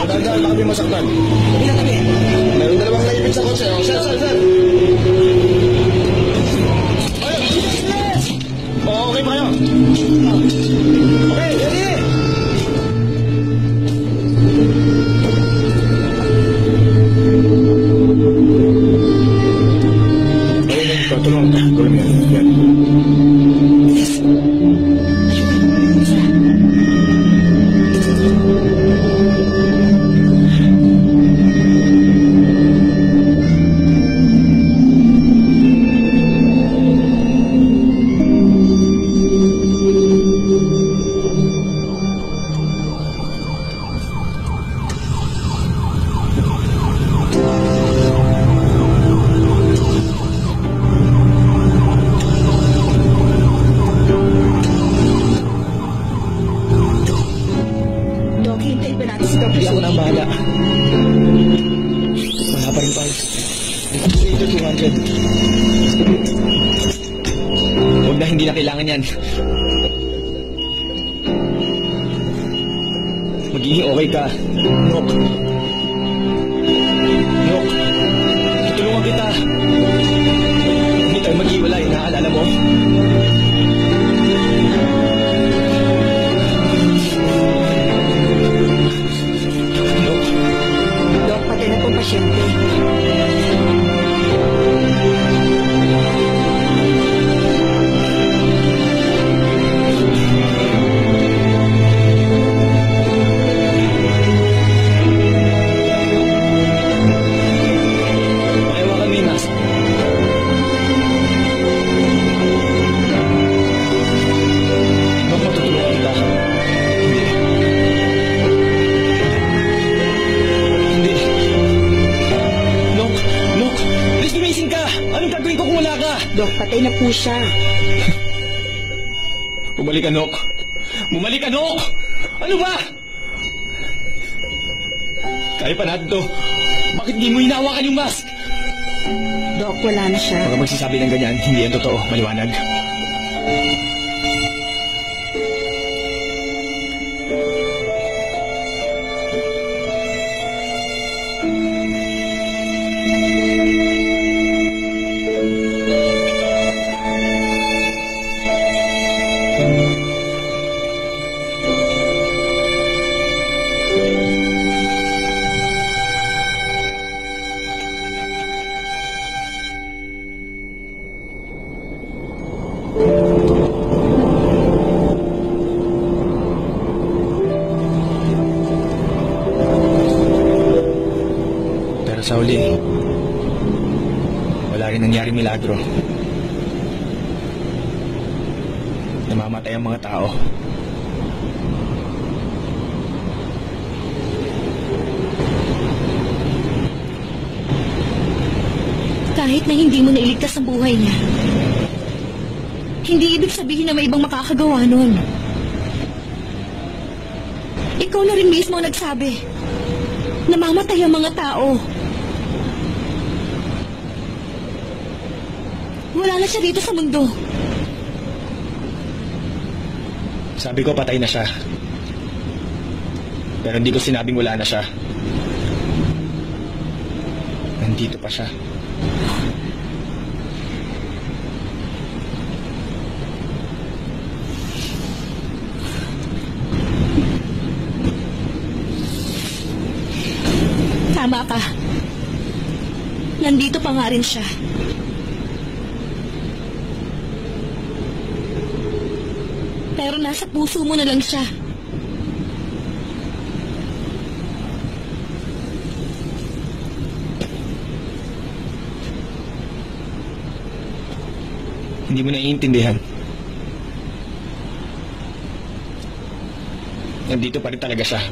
Dahan-dahan, baka may masaktan. Meron dalawang naipit sa kotse. Sir! Ayun! Bilis! Okay ba kayo? Okay, ready! Tulungan ka. Gawin mo yan. Yan. Doc, hintayin ba natin si Dr. Hindi ako na ang Suzy? bahala. Wala pa rin tayo. Ito 200. Huwag na, hindi na kailangan yan. Magiging okay ka. Nok. Nok. Tutulungan kita. Hindi tayo mag-iwalay. Naaalala mo? Nok. Doc, patay na pong pasyente. Pakihawakan mo yung mask. Nok, matutulungan kita. Hindi. Nok! Nok! Please, gumising ka! Anong gagawin ko kung wala ka? Doc, patay na po siya. Bumalik ka, Nok! Bumalik ka, Nok! Ano ba? Kaya pa natin to. Bakit di mo hinawakan yung mask? Doc, wala na siya. Baka magsasabi ng ganyan, hindi yan totoo. Maliwanag. Pero sa huli, wala rin nangyari milagro. Namamatay ang mga tao. Kahit na hindi mo nailigtas ang buhay niya, hindi ibig sabihin na may ibang makakagawa nun. Ikaw na rin mismo ang nagsabi. Namamatay ang mga tao. Wala na siya dito sa mundo. Sabi ko patay na siya. Pero hindi ko sinabing wala na siya. Nandito pa siya. Tama ka. Nandito pa nga rin siya. Pero nasa puso mo na lang siya. Hindi mo naiintindihan. Nandito pa rin talaga siya.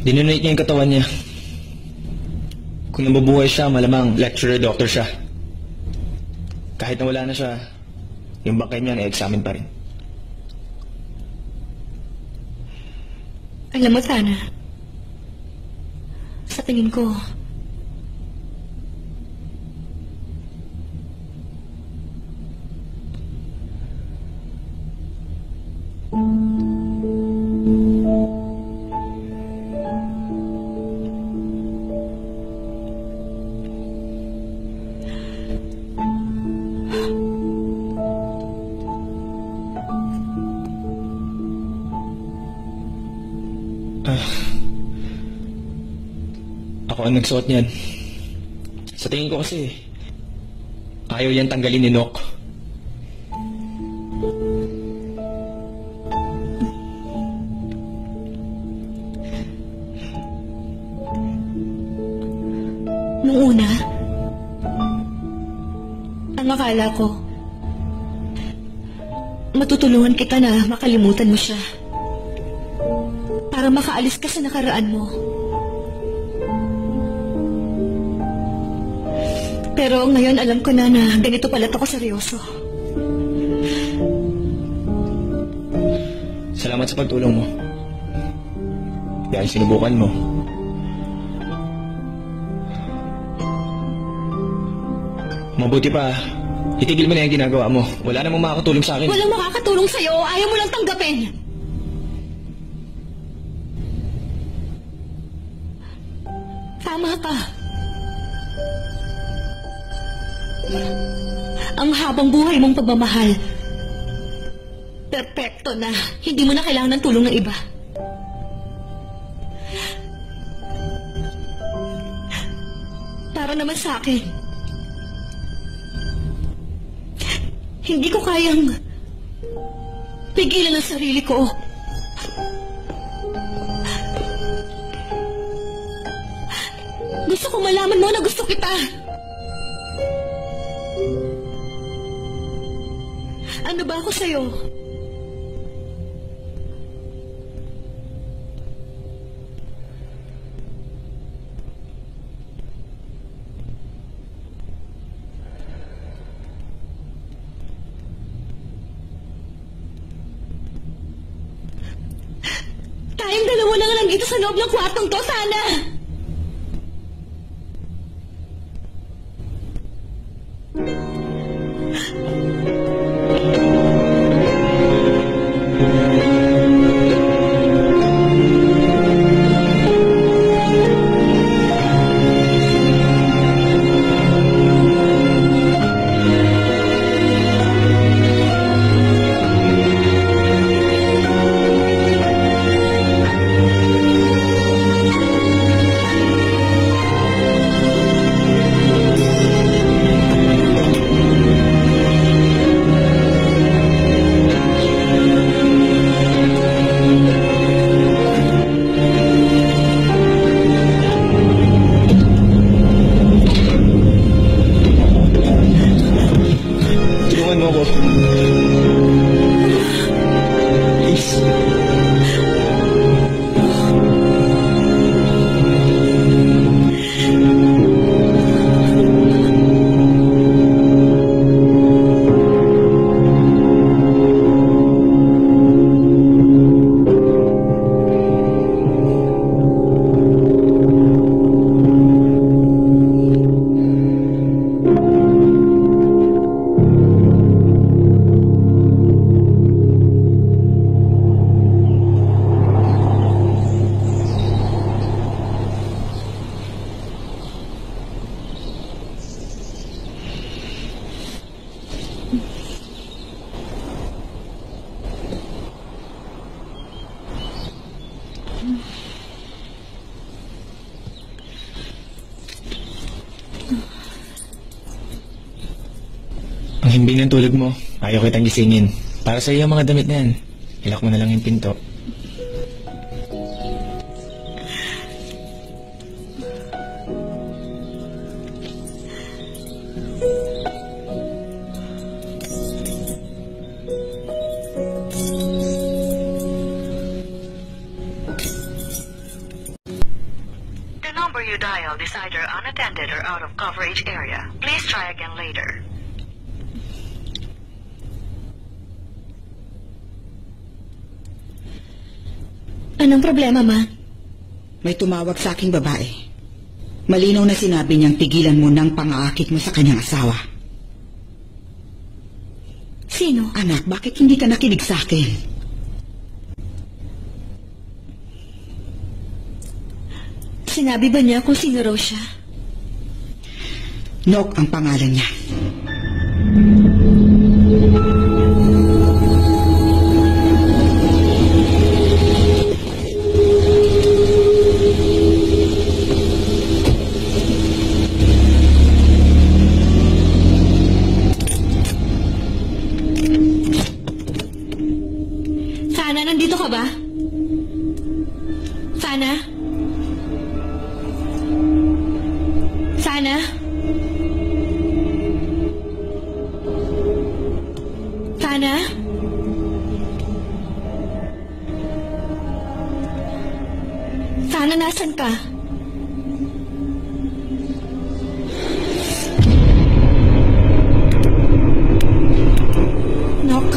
Dinonate niya yung katawan niya. Kung nabubuhay siya, malamang lecturer, doctor siya. Kahit na wala na siya, yung bangkay niya na-examine pa rin. Alam mo, Tana, sa tingin ko, Ako ang nagsuot niyan. Sa tingin ko kasi, ayaw yan tanggalin ni Nock. nung una, ang akala ko, matutulungan kita na makalimutan mo siya. Para makaalis ka sa nakaraan mo. Pero ngayon alam ko na ganito pala ako seryoso. Salamat sa pagtulong mo. Dahil sinubukan mo. Mabuti pa, itigil mo na yung ginagawa mo. Wala namang makakatulong sa akin. Walang makakatulong sa'yo. Ayaw mo lang tanggapin. Tama ka. Ang habang buhay mong pagmamahal, perpekto na. Hindi mo na kailangan ng tulong ng iba. Para naman sa akin, hindi ko kayang pigilan ang sarili ko. Gusto ko malaman mo na gusto kita. Ano ba ako sa'yo? Tayong dalawa na nga lang dito sa loob ng kwartong to, sana! Tulungan mo ako. Please. Pambing ng tulog mo. Ayaw kitang gisingin. Para sa iyo ang mga damit na yan. Ilak mo na lang yung pinto. The number you dialed is either unattended or out of coverage area. Please try again later. Anong problema, Ma? May tumawag sa aking babae. Malinaw na sinabi niyang tigilan mo ng pang-aakit mo sa kanyang asawa. Sino? Anak, bakit hindi ka nakinig sa akin? Sinabi ba niya kung sino raw siya? Nok ang pangalan niya. Sana, nandito ka ba? Sana? Sana? Sana? Sana, nasan ka? Nok?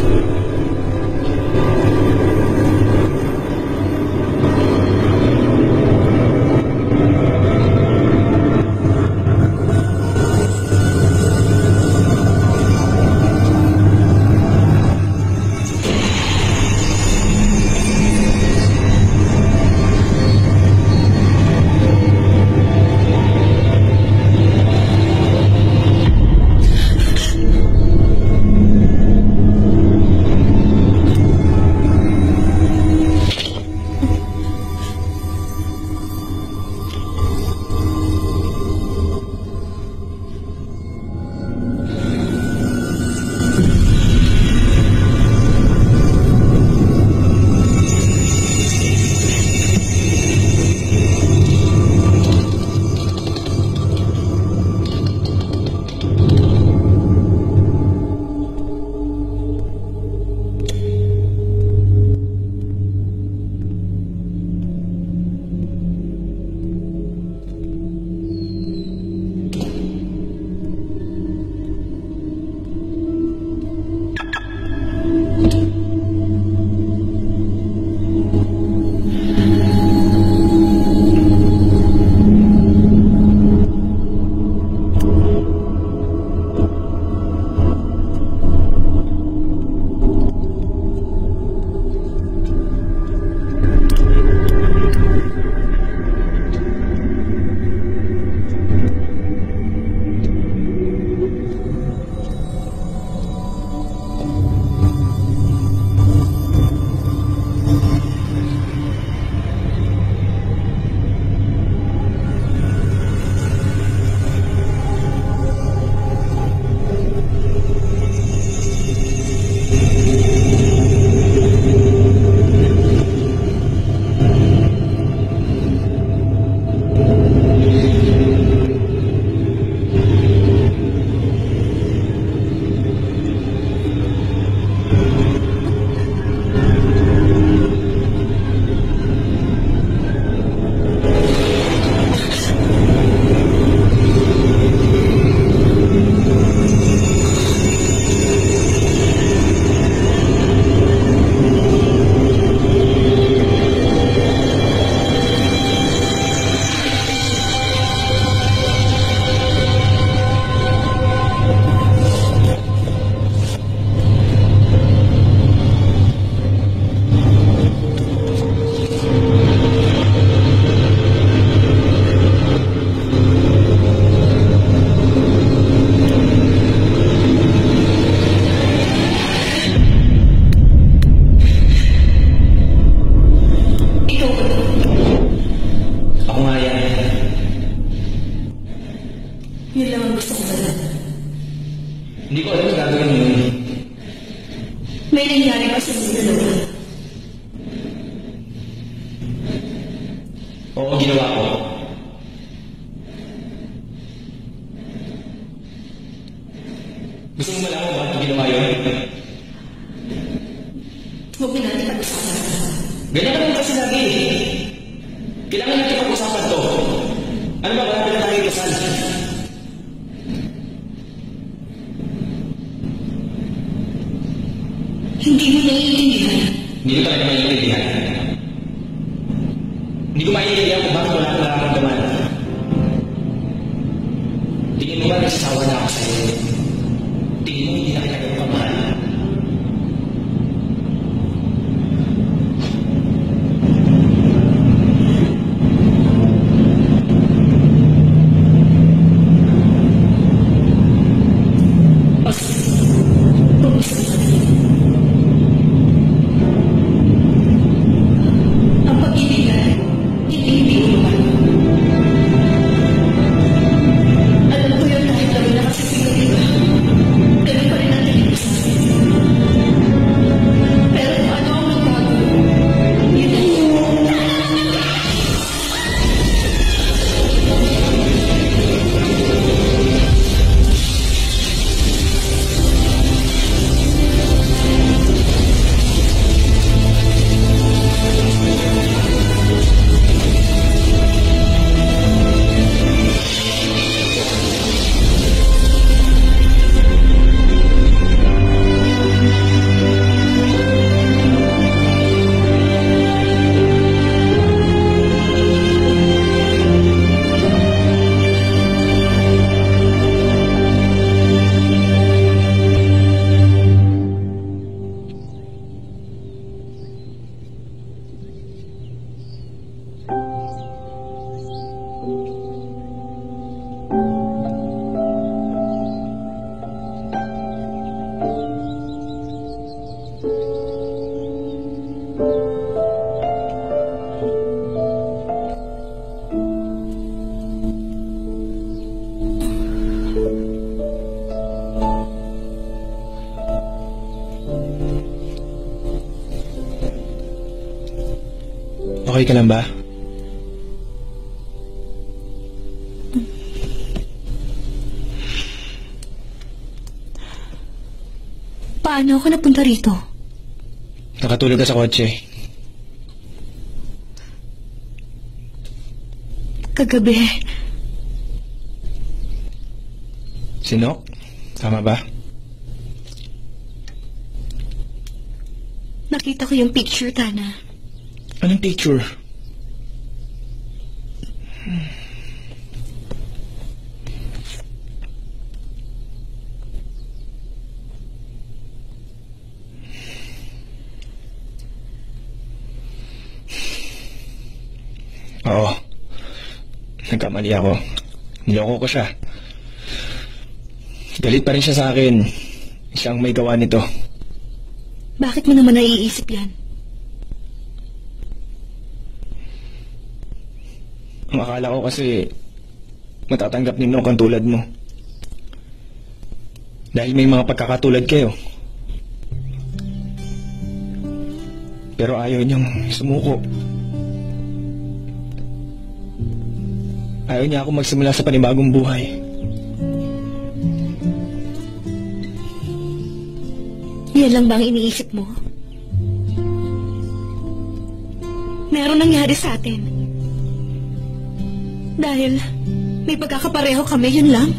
May nangyari ba sa mga dalawa? Oo, ginawa ko. Gusto mo malaman bakit ko ginawa yun? Huwag na natin pag-usapan. Ganyan naman kasi lagi eh. Kailangan natin pag-usapan to. Ano ba, wala na tayo kasal? Hindi mo naiintindihan. Hindi ko talaga maintindihan. Hindi ko maintindihan kung bakit wala akong nararamdaman. Tingin mo ba nagsasawa na ako sa'yo? Tingin mo hindi na kita ganun kamahal? Ang pag-ibigay, hindi ulo. Alam ko yun kahit gawin na kasi sila, diba? Ganun pa rin ang tingin sa akin. Pero kung ano ang magbago, yun ang Okay ka lang ba? Paano ako napunta rito? Nakatulog ka sa kotse. Kagabi, Sinok? Tama ba? nakita ko yung picture, Tana. Anong picture? Oo. Nagkamali ako. Niloko ko siya. Galit pa rin siya sa akin. Siya ang may gawa nito. Bakit mo naman naiisip yan? Ang akala ko kasi matatanggap ni Nok ang tulad mo. Dahil may mga pagkakatulad kayo. Pero ayaw niyang sumuko. Ayaw niya ako magsimula sa panibagong buhay. Yan lang ba ang iniisip mo? Meron nangyari sa atin. Dahil may pagkakapareho kami, yun lang.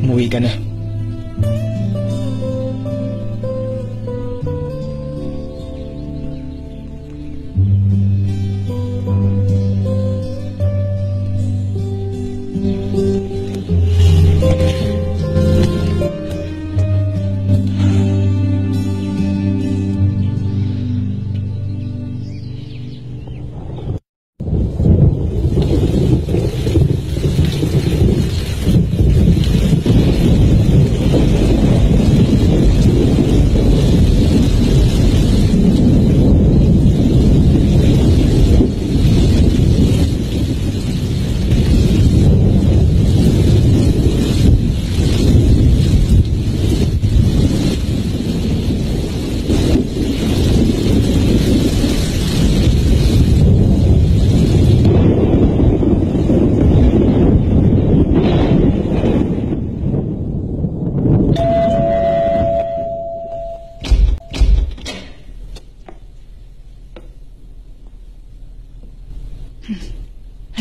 Umuwi ka na.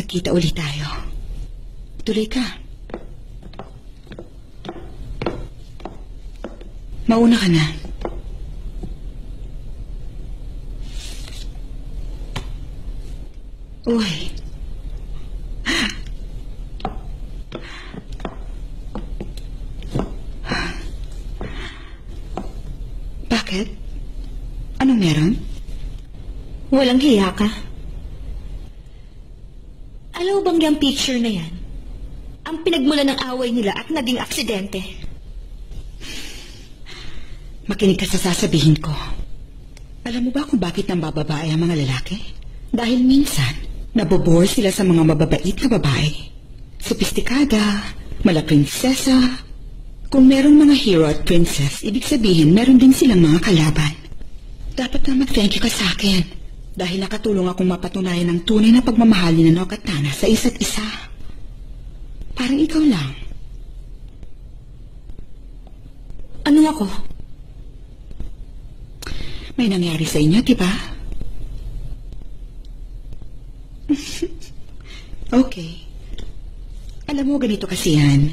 magkita ulit tayo. Tuloy ka. Mauna ka na. Uy. Bakit? Anong meron? Walang hiya ka. Alam mo bang yung picture na yan? Ang pinagmula ng away nila at naging aksidente. Makinig ka sa sasabihin ko. Alam mo ba kung bakit nang bababae ang mga lalaki? Dahil minsan, nabobore sila sa mga mababait na babae. Sopistikada, malaprinsesa. Kung merong mga hero at princess, ibig sabihin meron din silang mga kalaban. Dapat na mag-thank you ka sa akin. Dahil nakatulong akong mapatunayan ng tunay na pagmamahal ni Nanok at Tana sa isa't isa. Parang ikaw lang. Ano ako? May nangyari sa inyo, di ba? Okay. Alam mo, ganito kasi yan.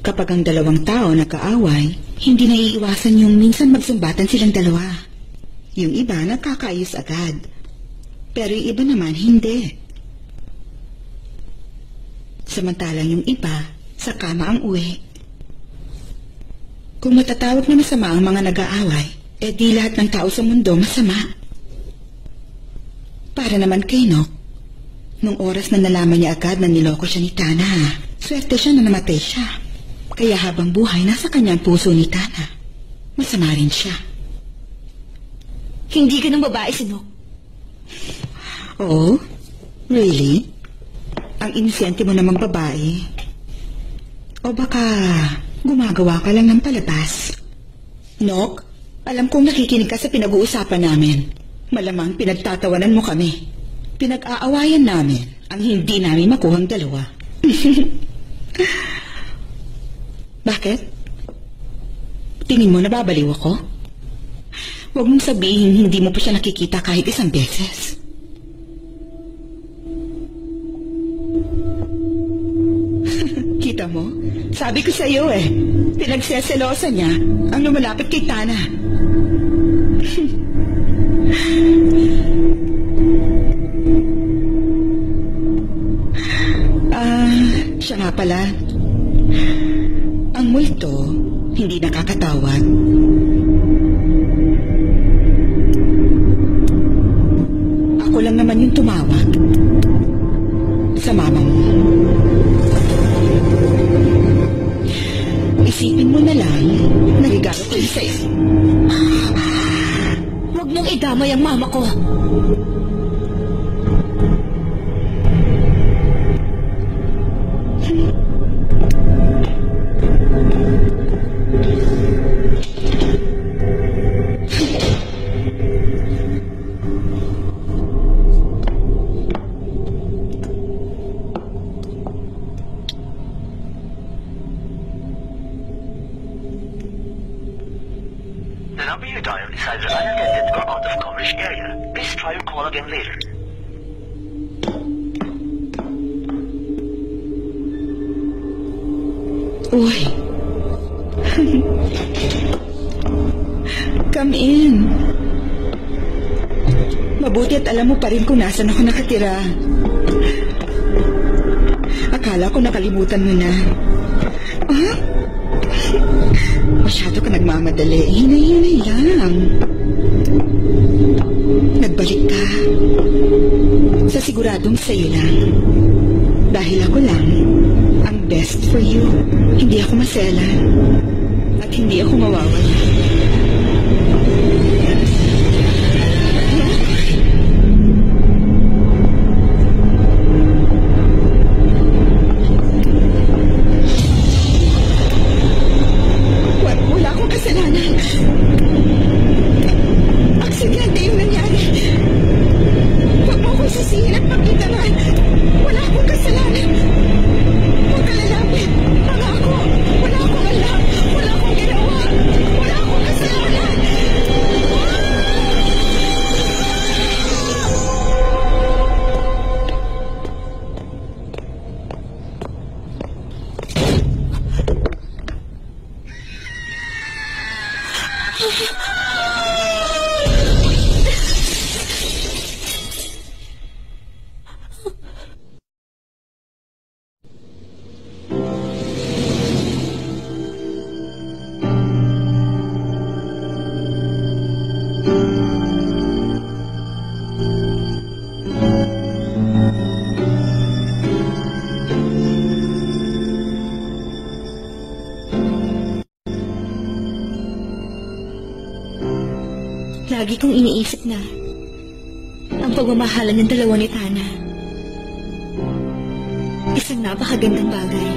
Kapag ang dalawang tao nagkaaway, hindi naiiwasan yung minsan magsumbatan silang dalawa. Yung iba nagkakaayos agad. Pero yung iba naman hindi. Samantalang yung iba, sa kama ang uwi. Kung matatawag na masama ang mga nag-aaway, eh di lahat ng tao sa mundo masama. Para naman kay Nok, nung oras na nalaman niya agad na niloko siya ni Tana, swerte siya na namatay siya. Kaya habang buhay, nasa kanyang puso ni Tana. Masama rin siya. Hindi ka ng babae, si Nok. Oh? Really? Ang inisente mo namang babae? O baka gumagawa ka lang ng palabas? Nok, alam kong nakikinig ka sa pinag-uusapan namin. Malamang pinagtatawanan mo kami. Pinag-aawayan namin ang hindi namin makuhang dalawa. Bakit? Tingin mo nababaliw ako? Huwag mong sabihin hindi mo pa siya nakikita kahit isang beses. Kita mo? Sabi ko sa iyo pinagseselosa niya ang lumalapit kay Tana. Siya nga pala. Ang multo, hindi nakakatawag. Ako lang naman yung tumawag. Sa mama mo. Isipin mo na lang, nagigalo ko yung sa'yo. Huwag mong idamay ang mama ko. The number you dialed is either unattended or out of coverage area. Please try your call again later. Uy. Come in. Mabuti at alam mo pa rin kung nasan ako nakatira. Akala ko nakalimutan mo na. Ah? Masyado ka nagmamadali. Hinay-hinay lang. Nagbalik ka. Sa siguradong sa'yo lang. Dahil ako lang ang best for you. Hindi ako maselan. At hindi ako mawawala. Wala akong kasalanan. Aksidente yung nangyari. Huwag mo akong sisihin at pagkitanan. Wala akong kasalanan. Huwag ka lalapit. Wala akong alam. Wala akong ginawa. Wala akong kasalanan. Lagi kong iniisip na ang pagmamahalan ng dalawa ni Tana. Isang napakagandang bagay.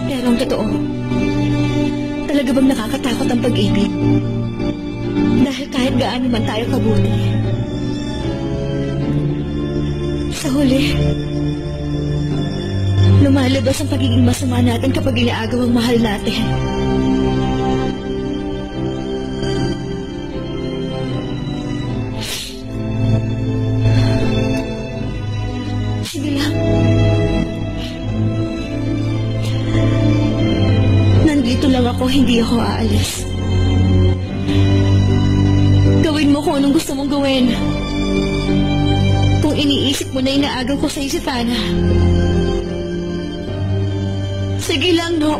Pero ang totoo, talaga bang nakakatakot ang pag-ibig? Dahil kahit gaano man tayo kabuti, sa huli, lumalabas ang pagiging masama natin kapag inaagaw ang mahal natin. Sige lang. Nandito lang ako, hindi ako aalis. Gawin mo kung anong gusto mong gawin. Kung iniisip mo na inaagaw ko sa'yo si Tana. Sige lang, no?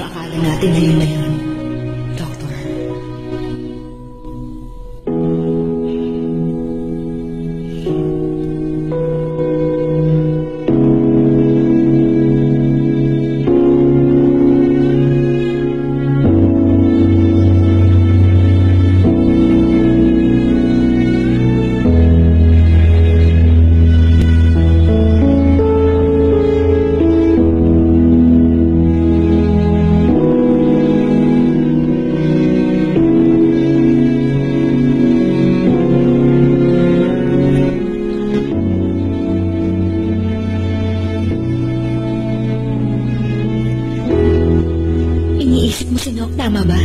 akala natin ngayon na yun, Doctor. Iniisip mo si Nok, tama ba?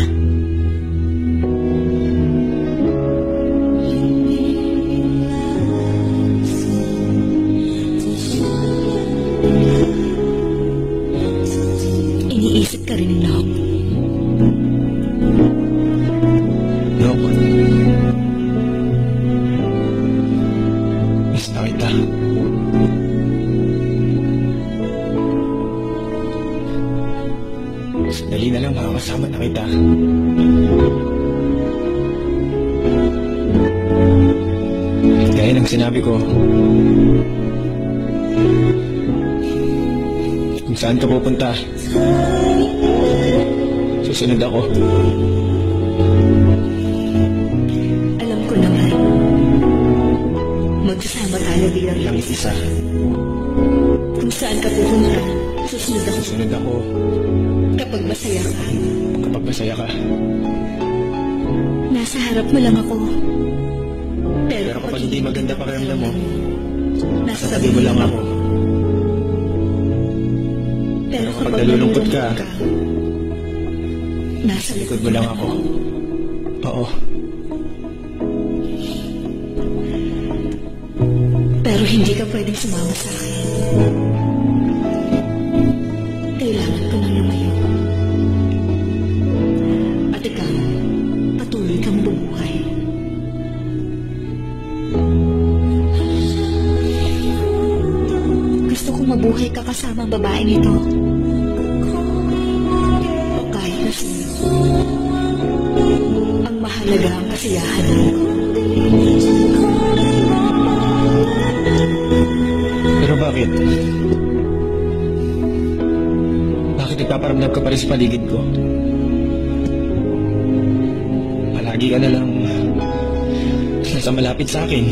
Iniisip ka rin ni Nok. Dok. Miss na kita. Dali na lang makakasama na kita. Gaya ng sinabi ko, kung saan ka pupunta, susunod ako. Alam ko naman. Magsasama tayo bilang Lang isa. kung saan ka pupunta. Susunod ako Susunod ako kapag masaya ka. kapag masaya ka. Nasa harap mo lang ako. Pero kapag hindi maganda pakiramdam mo, nasa tabi mo lang ako. Pero kapag nalulungkot ka, nasa likod mo lang ako. Oo. Pero hindi ka pwedeng sumama sa akin. Kailangan ko nang lumayo. At ikaw, patuloy kang bumuhay. Gusto kong mabuhay ka kasama ang babaeng ito. O kahit na sino. Ang mahalaga ang kasiyahan mo. Pero bakit? Bakit ipaparamdam ka pa rin sa paligid ko? Palagi ka na lang nasa malapit sa akin.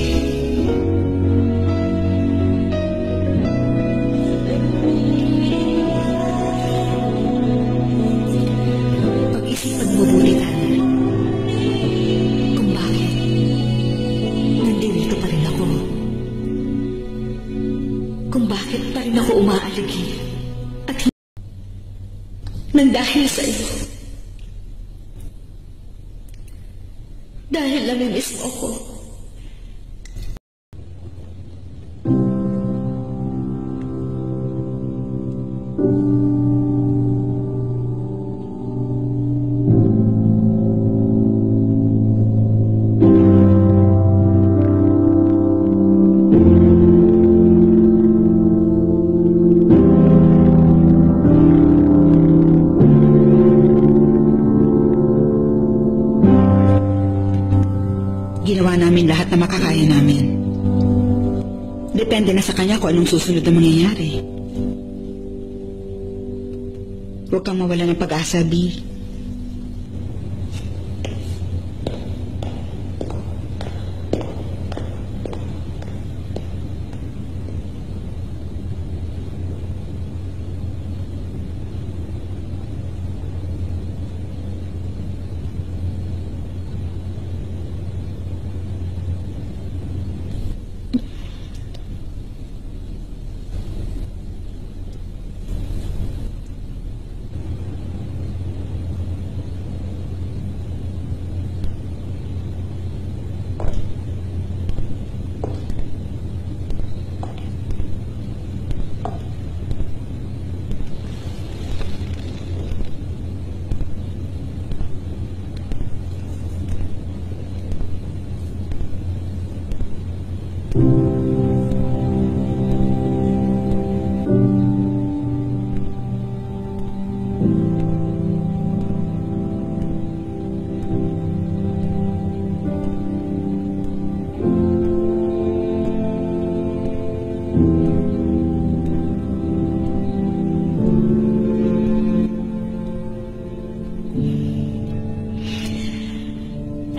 Pag-isipan mo mabuti tayo. Kung bakit nandito pa rin ako. Kung bakit pa rin ako umaaligi. At nang dahil sa iyo. Dahil namimiss mo ako. Ginawa namin lahat na makakaya namin. Depende na sa kanya kung anong susunod na mangyayari. Huwag kang mawala ng pag-asa, Bea.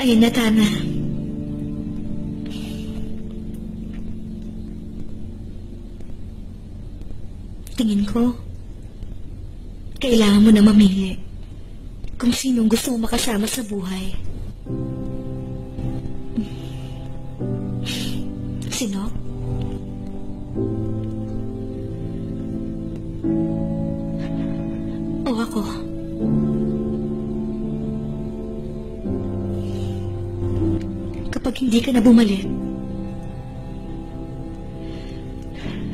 Ayun na, Tana. Tingin ko, kailangan mo na mamili kung sinong gusto mo makasama sa buhay. Sino? O ako? Kapag hindi ka na bumalik,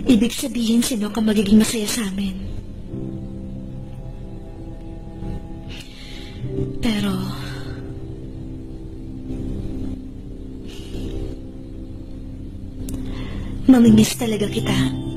ibig sabihin sino ka magiging masaya sa amin. Pero, mamimiss talaga kita.